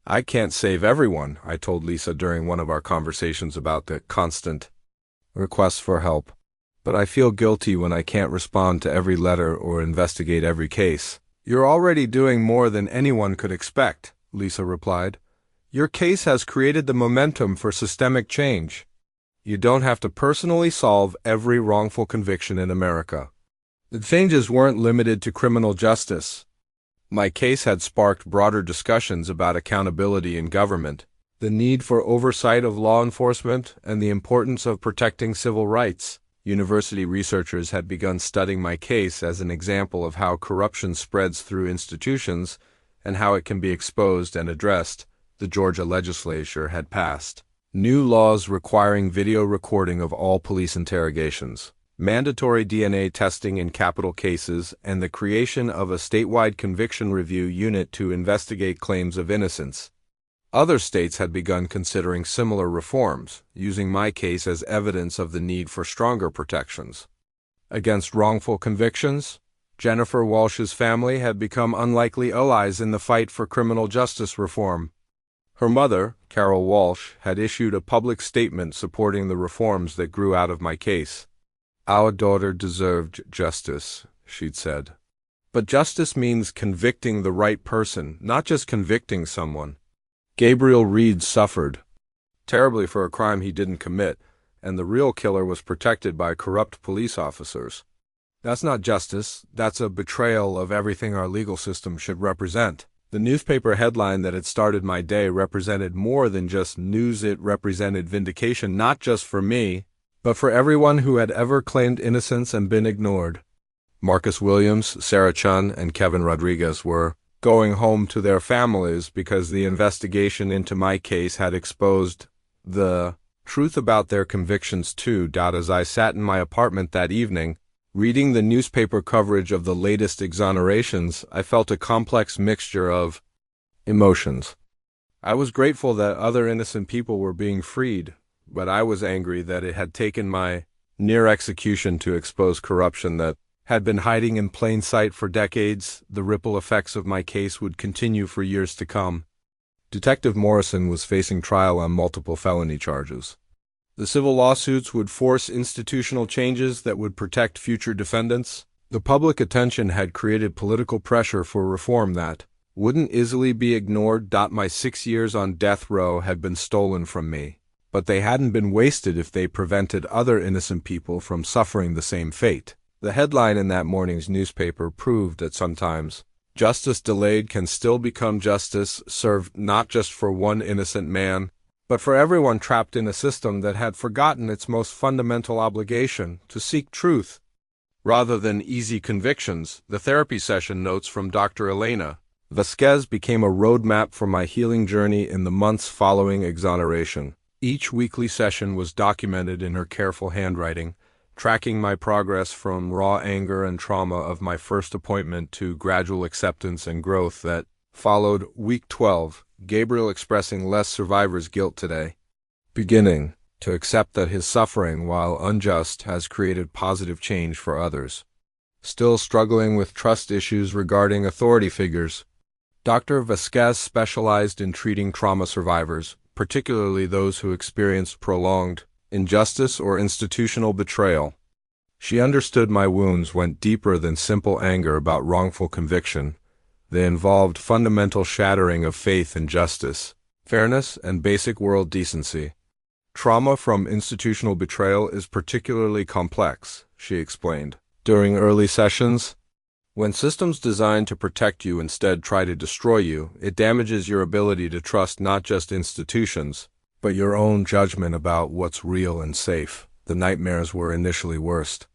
I can't save everyone, I told Lisa during one of our conversations about the constant requests for help. But I feel guilty when I can't respond to every letter or investigate every case. You're already doing more than anyone could expect, Lisa replied. Your case has created the momentum for systemic change. You don't have to personally solve every wrongful conviction in America. The changes weren't limited to criminal justice. My case had sparked broader discussions about accountability in government, the need for oversight of law enforcement, and the importance of protecting civil rights. University researchers had begun studying my case as an example of how corruption spreads through institutions and how it can be exposed and addressed. The Georgia legislature had passed new laws requiring video recording of all police interrogations, mandatory DNA testing in capital cases, and the creation of a statewide conviction review unit to investigate claims of innocence. Other states had begun considering similar reforms, using my case as evidence of the need for stronger protections against wrongful convictions. Jennifer Walsh's family had become unlikely allies in the fight for criminal justice reform. Her mother, Carol Walsh, had issued a public statement supporting the reforms that grew out of my case. Our daughter deserved justice, she'd said. But justice means convicting the right person, not just convicting someone. Gabriel Reed suffered terribly for a crime he didn't commit, and the real killer was protected by corrupt police officers. That's not justice, that's a betrayal of everything our legal system should represent. The newspaper headline that had started my day represented more than just news. It represented vindication, not just for me, but for everyone who had ever claimed innocence and been ignored. Marcus Williams, Sarah Chun, and Kevin Rodriguez were going home to their families because the investigation into my case had exposed the truth about their convictions too. As I sat in my apartment that evening, reading the newspaper coverage of the latest exonerations, I felt a complex mixture of emotions. I was grateful that other innocent people were being freed, but I was angry that it had taken my near execution to expose corruption that had been hiding in plain sight for decades. The ripple effects of my case would continue for years to come. Detective Morrison was facing trial on multiple felony charges. The civil lawsuits would force institutional changes that would protect future defendants. The public attention had created political pressure for reform that wouldn't easily be ignored. My 6 years on death row had been stolen from me, but they hadn't been wasted if they prevented other innocent people from suffering the same fate. The headline in that morning's newspaper proved that sometimes justice delayed can still become justice served, not just for one innocent man, but for everyone trapped in a system that had forgotten its most fundamental obligation, to seek truth. Rather than easy convictions, the therapy session notes from Dr. Elena Vasquez became a roadmap for my healing journey in the months following exoneration. Each weekly session was documented in her careful handwriting, tracking my progress from raw anger and trauma of my first appointment to gradual acceptance and growth that followed. Week 12, Gabriel expressing less survivor's guilt today, beginning to accept that his suffering, while unjust, has created positive change for others. Still struggling with trust issues regarding authority figures. Dr. Vasquez specialized in treating trauma survivors, particularly those who experienced prolonged injustice or institutional betrayal. She understood my wounds went deeper than simple anger about wrongful conviction. They involved fundamental shattering of faith in justice, fairness, and basic world decency. Trauma from institutional betrayal is particularly complex, she explained. During early sessions, when systems designed to protect you instead try to destroy you, it damages your ability to trust not just institutions, but your own judgment about what's real and safe. The nightmares were initially worst.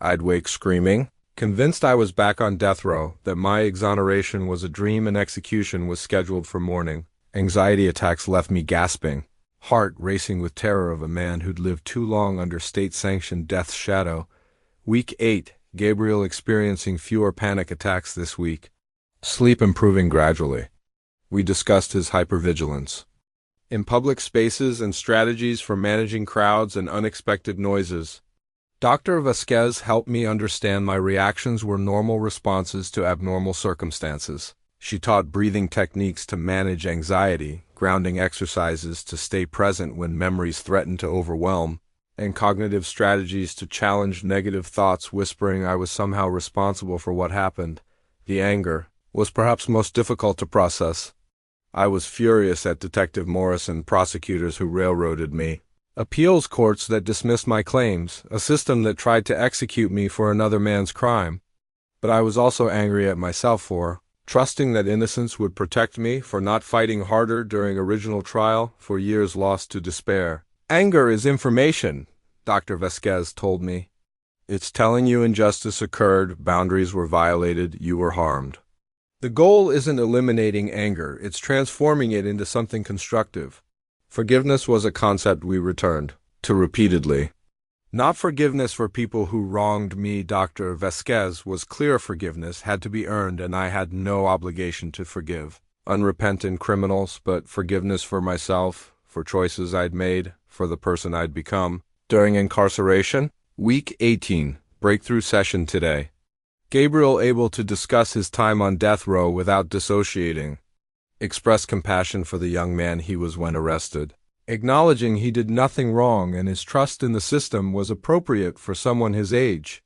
I'd wake screaming, convinced I was back on death row, that my exoneration was a dream and execution was scheduled for morning. Anxiety attacks left me gasping, heart racing with terror of a man who'd lived too long under state-sanctioned death's shadow. Week 8, Gabriel experiencing fewer panic attacks this week. Sleep improving gradually. We discussed his hypervigilance in public spaces and strategies for managing crowds and unexpected noises. Dr. Vasquez helped me understand my reactions were normal responses to abnormal circumstances. She taught breathing techniques to manage anxiety, grounding exercises to stay present when memories threatened to overwhelm, and cognitive strategies to challenge negative thoughts whispering I was somehow responsible for what happened. The anger was perhaps most difficult to process. I was furious at Detective Morris and prosecutors who railroaded me. Appeals courts that dismissed my claims, a system that tried to execute me for another man's crime. But I was also angry at myself for trusting that innocence would protect me, for not fighting harder during original trial, for years lost to despair. Anger is information, Dr. Vasquez told me. It's telling you injustice occurred, boundaries were violated, you were harmed. The goal isn't eliminating anger, it's transforming it into something constructive. Forgiveness was a concept we returned to repeatedly. Not forgiveness for people who wronged me. Dr. Vasquez was clear forgiveness had to be earned and I had no obligation to forgive unrepentant criminals, but forgiveness for myself, for choices I'd made, for the person I'd become. During incarceration, week 18, breakthrough session today. Gabriel able to discuss his time on death row without dissociating. Express compassion for the young man he was when arrested, acknowledging he did nothing wrong and his trust in the system was appropriate for someone his age.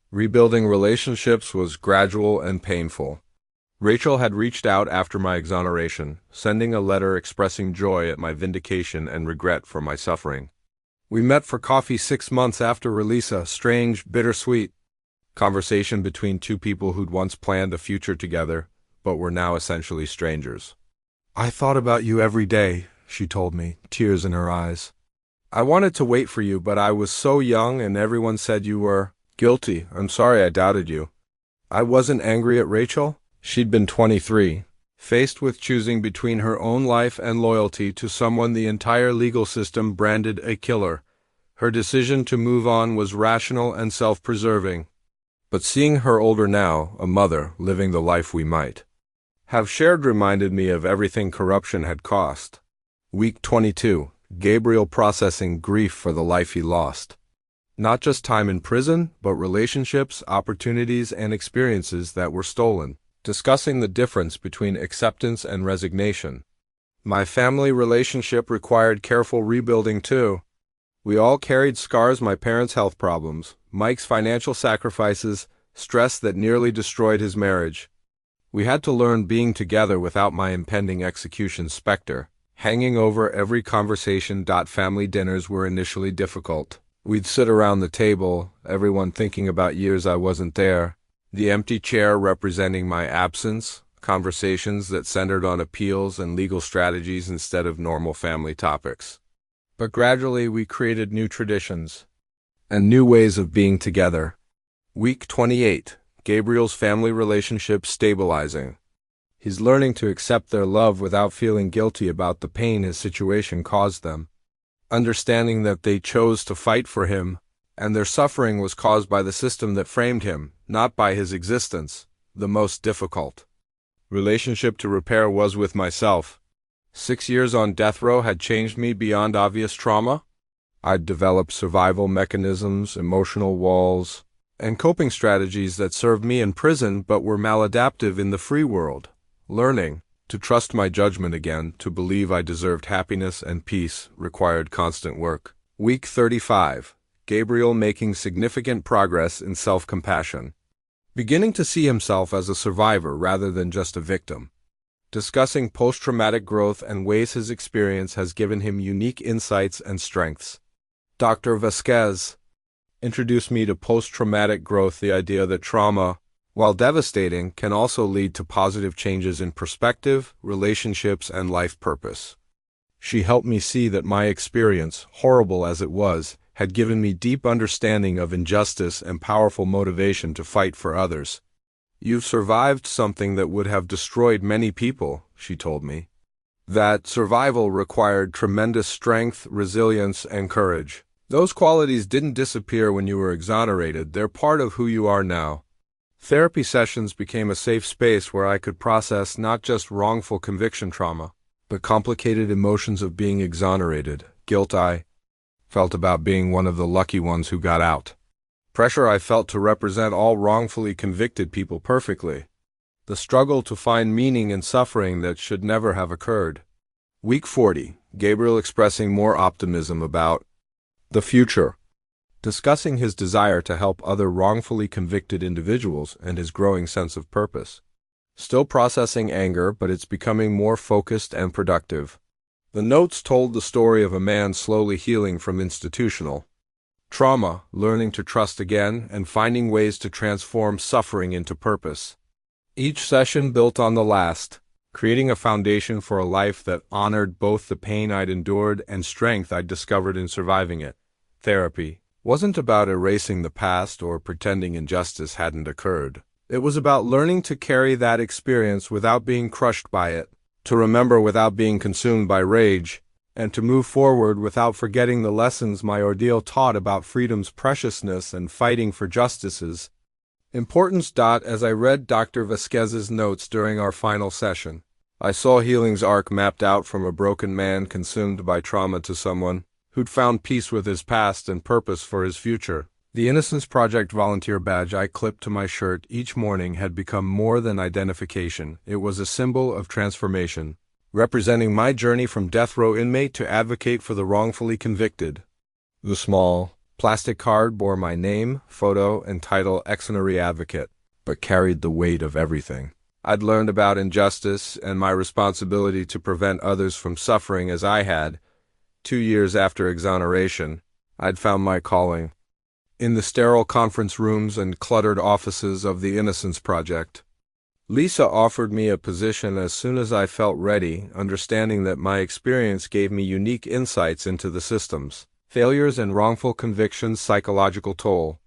Rebuilding relationships was gradual and painful. Rachel had reached out after my exoneration, sending a letter expressing joy at my vindication and regret for my suffering. We met for coffee 6 months after release, a strange, bittersweet conversation between two people who'd once planned a future together, but were now essentially strangers. "I thought about you every day," she told me, tears in her eyes. "I wanted to wait for you, but I was so young and everyone said you were guilty. I'm sorry I doubted you." I wasn't angry at Rachel. She'd been 23, faced with choosing between her own life and loyalty to someone the entire legal system branded a killer. Her decision to move on was rational and self-preserving. But seeing her older now, a mother, living the life we might have shared, reminded me of everything corruption had cost. Week 22. Gabriel processing grief for the life he lost. Not just time in prison, but relationships, opportunities, and experiences that were stolen. Discussing the difference between acceptance and resignation. My family relationship required careful rebuilding too. We all carried scars: my parents' health problems, Mike's financial sacrifices, stress that nearly destroyed his marriage. We had to learn being together without my impending execution specter hanging over every conversation. Family dinners were initially difficult. We'd sit around the table, everyone thinking about years I wasn't there, the empty chair representing my absence, conversations that centered on appeals and legal strategies instead of normal family topics. But gradually we created new traditions and new ways of being together. Week 28. Gabriel's family relationship stabilizing. He's learning to accept their love without feeling guilty about the pain his situation caused them. Understanding that they chose to fight for him, and their suffering was caused by the system that framed him, not by his existence. The most difficult relationship to repair was with myself. 6 years on death row had changed me beyond obvious trauma. I'd developed survival mechanisms, emotional walls, and coping strategies that served me in prison but were maladaptive in the free world. Learning to trust my judgment again, to believe I deserved happiness and peace, required constant work. Week 35. Gabriel making significant progress in self-compassion. Beginning to see himself as a survivor rather than just a victim. Discussing post-traumatic growth and ways his experience has given him unique insights and strengths. Dr. Vasquez introduced me to post-traumatic growth, the idea that trauma, while devastating, can also lead to positive changes in perspective, relationships, and life purpose. She helped me see that my experience, horrible as it was, had given me deep understanding of injustice and powerful motivation to fight for others. "You've survived something that would have destroyed many people," she told me. That survival required tremendous strength, resilience, and courage. Those qualities didn't disappear when you were exonerated. They're part of who you are now. Therapy sessions became a safe space where I could process not just wrongful conviction trauma, but complicated emotions of being exonerated, guilt I felt about being one of the lucky ones who got out, pressure I felt to represent all wrongfully convicted people perfectly, the struggle to find meaning in suffering that should never have occurred. Week 40. Gabriel expressing more optimism about the future. Discussing his desire to help other wrongfully convicted individuals and his growing sense of purpose. Still processing anger, but it's becoming more focused and productive. The notes told the story of a man slowly healing from institutional trauma, learning to trust again, and finding ways to transform suffering into purpose. Each session built on the last, creating a foundation for a life that honored both the pain I'd endured and strength I'd discovered in surviving it. Therapy wasn't about erasing the past or pretending injustice hadn't occurred. It was about learning to carry that experience without being crushed by it, to remember without being consumed by rage, and to move forward without forgetting the lessons my ordeal taught about freedom's preciousness and fighting for justice's importance. As I read Dr. Vasquez's notes during our final session, I saw healing's arc mapped out, from a broken man consumed by trauma to someone who'd found peace with his past and purpose for his future. The Innocence Project volunteer badge I clipped to my shirt each morning had become more than identification. It was a symbol of transformation, representing my journey from death row inmate to advocate for the wrongfully convicted. The small plastic card bore my name, photo, and title, Exonerary Advocate, but carried the weight of everything I'd learned about injustice and my responsibility to prevent others from suffering as I had. 2 years after exoneration, I'd found my calling. In the sterile conference rooms and cluttered offices of the Innocence Project. Lisa offered me a position as soon as I felt ready, understanding that my experience gave me unique insights into the systems, failures and wrongful convictions' psychological toll.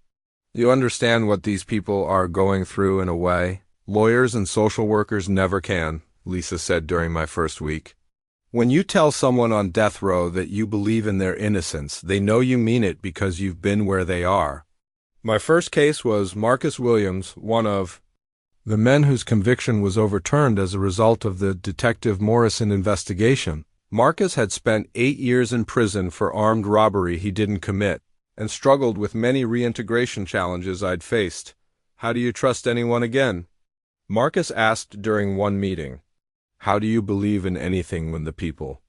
You understand what these people are going through in a way lawyers and social workers never can, Lisa said during my first week. When you tell someone on death row that you believe in their innocence, they know you mean it because you've been where they are. My first case was Marcus Williams, one of the men whose conviction was overturned as a result of the Detective Morrison investigation. Marcus had spent 8 years in prison for armed robbery he didn't commit, and struggled with many reintegration challenges I'd faced. How do you trust anyone again? Marcus asked during one meeting. How do you believe in anything when the people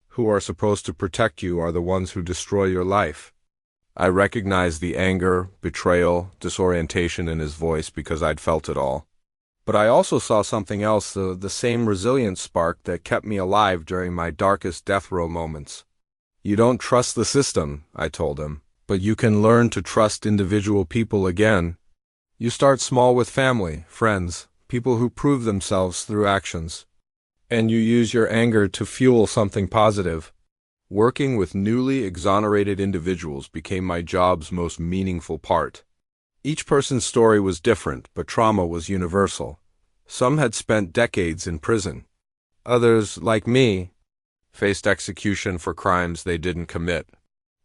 who are supposed to protect you are the ones who destroy your life? I recognized the anger, betrayal, disorientation in his voice because I'd felt it all. But I also saw something else, the same resilience spark that kept me alive during my darkest death row moments. You don't trust the system, I told him, but you can learn to trust individual people again. You start small with family, friends, people who prove themselves through actions. And you use your anger to fuel something positive. Working with newly exonerated individuals became my job's most meaningful part. Each person's story was different, but trauma was universal. Some had spent decades in prison. Others, like me, faced execution for crimes they didn't commit.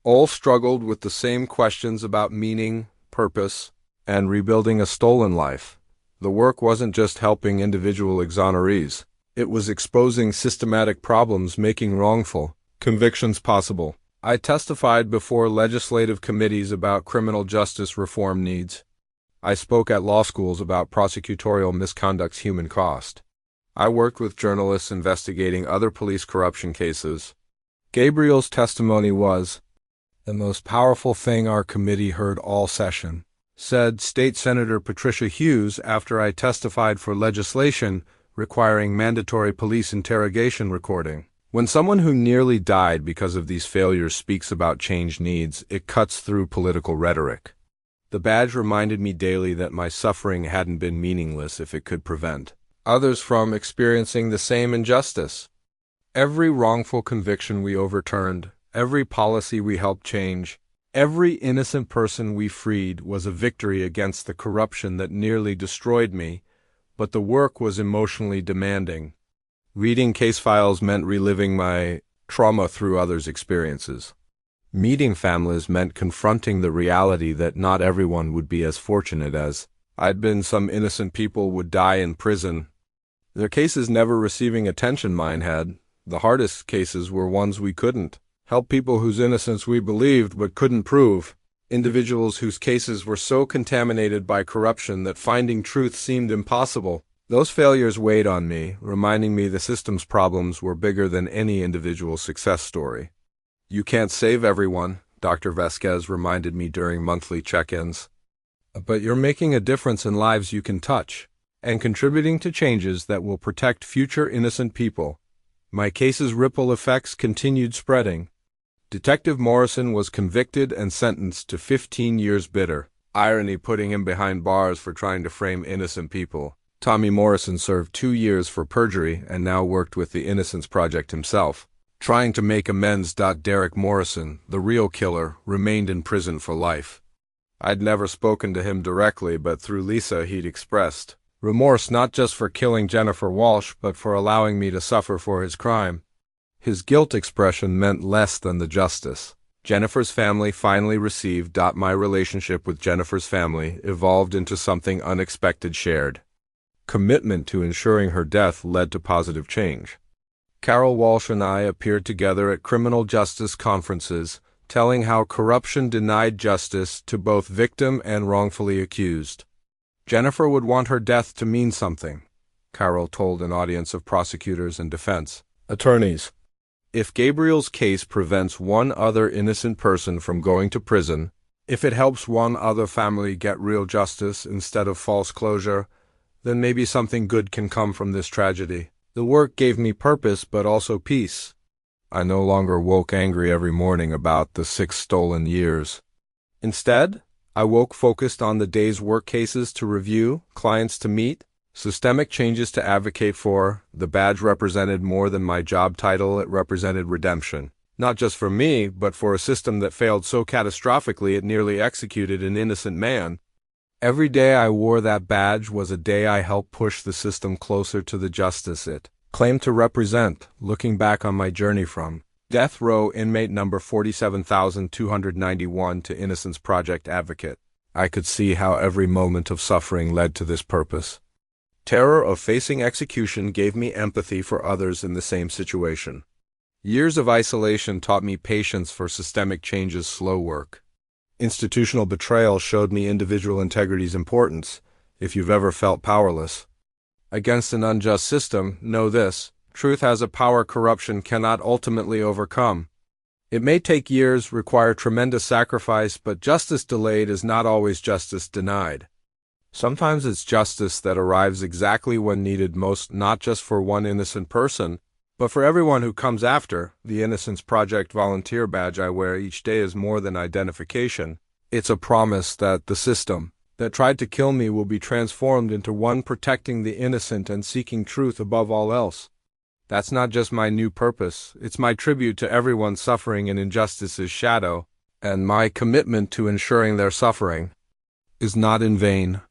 All struggled with the same questions about meaning, purpose, and rebuilding a stolen life. The work wasn't just helping individual exonerees. It was exposing systematic problems making wrongful convictions possible. I testified before legislative committees about criminal justice reform needs. I spoke at law schools about prosecutorial misconduct's human cost. I worked with journalists investigating other police corruption cases. Gabriel's testimony was the most powerful thing our committee heard all session, said State Senator Patricia Hughes after I testified for legislation requiring mandatory police interrogation recording. When someone who nearly died because of these failures speaks about change needs, it cuts through political rhetoric. The badge reminded me daily that my suffering hadn't been meaningless if it could prevent others from experiencing the same injustice. Every wrongful conviction we overturned, every policy we helped change, every innocent person we freed was a victory against the corruption that nearly destroyed me, but the work was emotionally demanding. Reading case files meant reliving my trauma through others' experiences. Meeting families meant confronting the reality that not everyone would be as fortunate as I'd been. Some innocent people would die in prison, their cases never receiving attention mine had. The hardest cases were ones we couldn't help, people whose innocence we believed but couldn't prove, individuals whose cases were so contaminated by corruption that finding truth seemed impossible. Those failures weighed on me, reminding me the system's problems were bigger than any individual success story. You can't save everyone, Dr. Vasquez reminded me during monthly check-ins. But you're making a difference in lives you can touch, and contributing to changes that will protect future innocent people. My case's ripple effects continued spreading. Detective Morrison was convicted and sentenced to 15 years bitter irony, putting him behind bars for trying to frame innocent people. Tommy Morrison served 2 years for perjury and now worked with the Innocence Project himself, trying to make amends. Derek Morrison, the real killer, remained in prison for life. I'd never spoken to him directly, but through Lisa he'd expressed remorse not just for killing Jennifer Walsh, but for allowing me to suffer for his crime. His guilt expression meant less than the justice Jennifer's family finally received. My relationship with Jennifer's family evolved into something unexpected. Shared commitment to ensuring her death led to positive change. Carol Walsh and I appeared together at criminal justice conferences, telling how corruption denied justice to both victim and wrongfully accused. Jennifer would want her death to mean something, Carol told an audience of prosecutors and defense attorneys. If Gabriel's case prevents one other innocent person from going to prison, if it helps one other family get real justice instead of false closure, then maybe something good can come from this tragedy. The work gave me purpose but also peace. I no longer woke angry every morning about the 6 stolen years. Instead, I woke focused on the day's work cases to review, clients to meet, systemic changes to advocate for. The badge represented more than my job title, it represented redemption. Not just for me, but for a system that failed so catastrophically it nearly executed an innocent man. Every day I wore that badge was a day I helped push the system closer to the justice it claimed to represent, looking back on my journey from death row inmate number 47,291 to Innocence Project advocate. I could see how every moment of suffering led to this purpose. Terror of facing execution gave me empathy for others in the same situation. Years of isolation taught me patience for systemic change's slow work. Institutional betrayal showed me individual integrity's importance. If you've ever felt powerless against an unjust system, know this: truth has a power corruption cannot ultimately overcome. It may take years, require tremendous sacrifice, but justice delayed is not always justice denied. Sometimes it's justice that arrives exactly when needed most, not just for one innocent person, but for everyone who comes after. The Innocence Project volunteer badge I wear each day is more than identification. It's a promise that the system that tried to kill me will be transformed into one protecting the innocent and seeking truth above all else. That's not just my new purpose, it's my tribute to everyone suffering in injustice's shadow, and my commitment to ensuring their suffering is not in vain.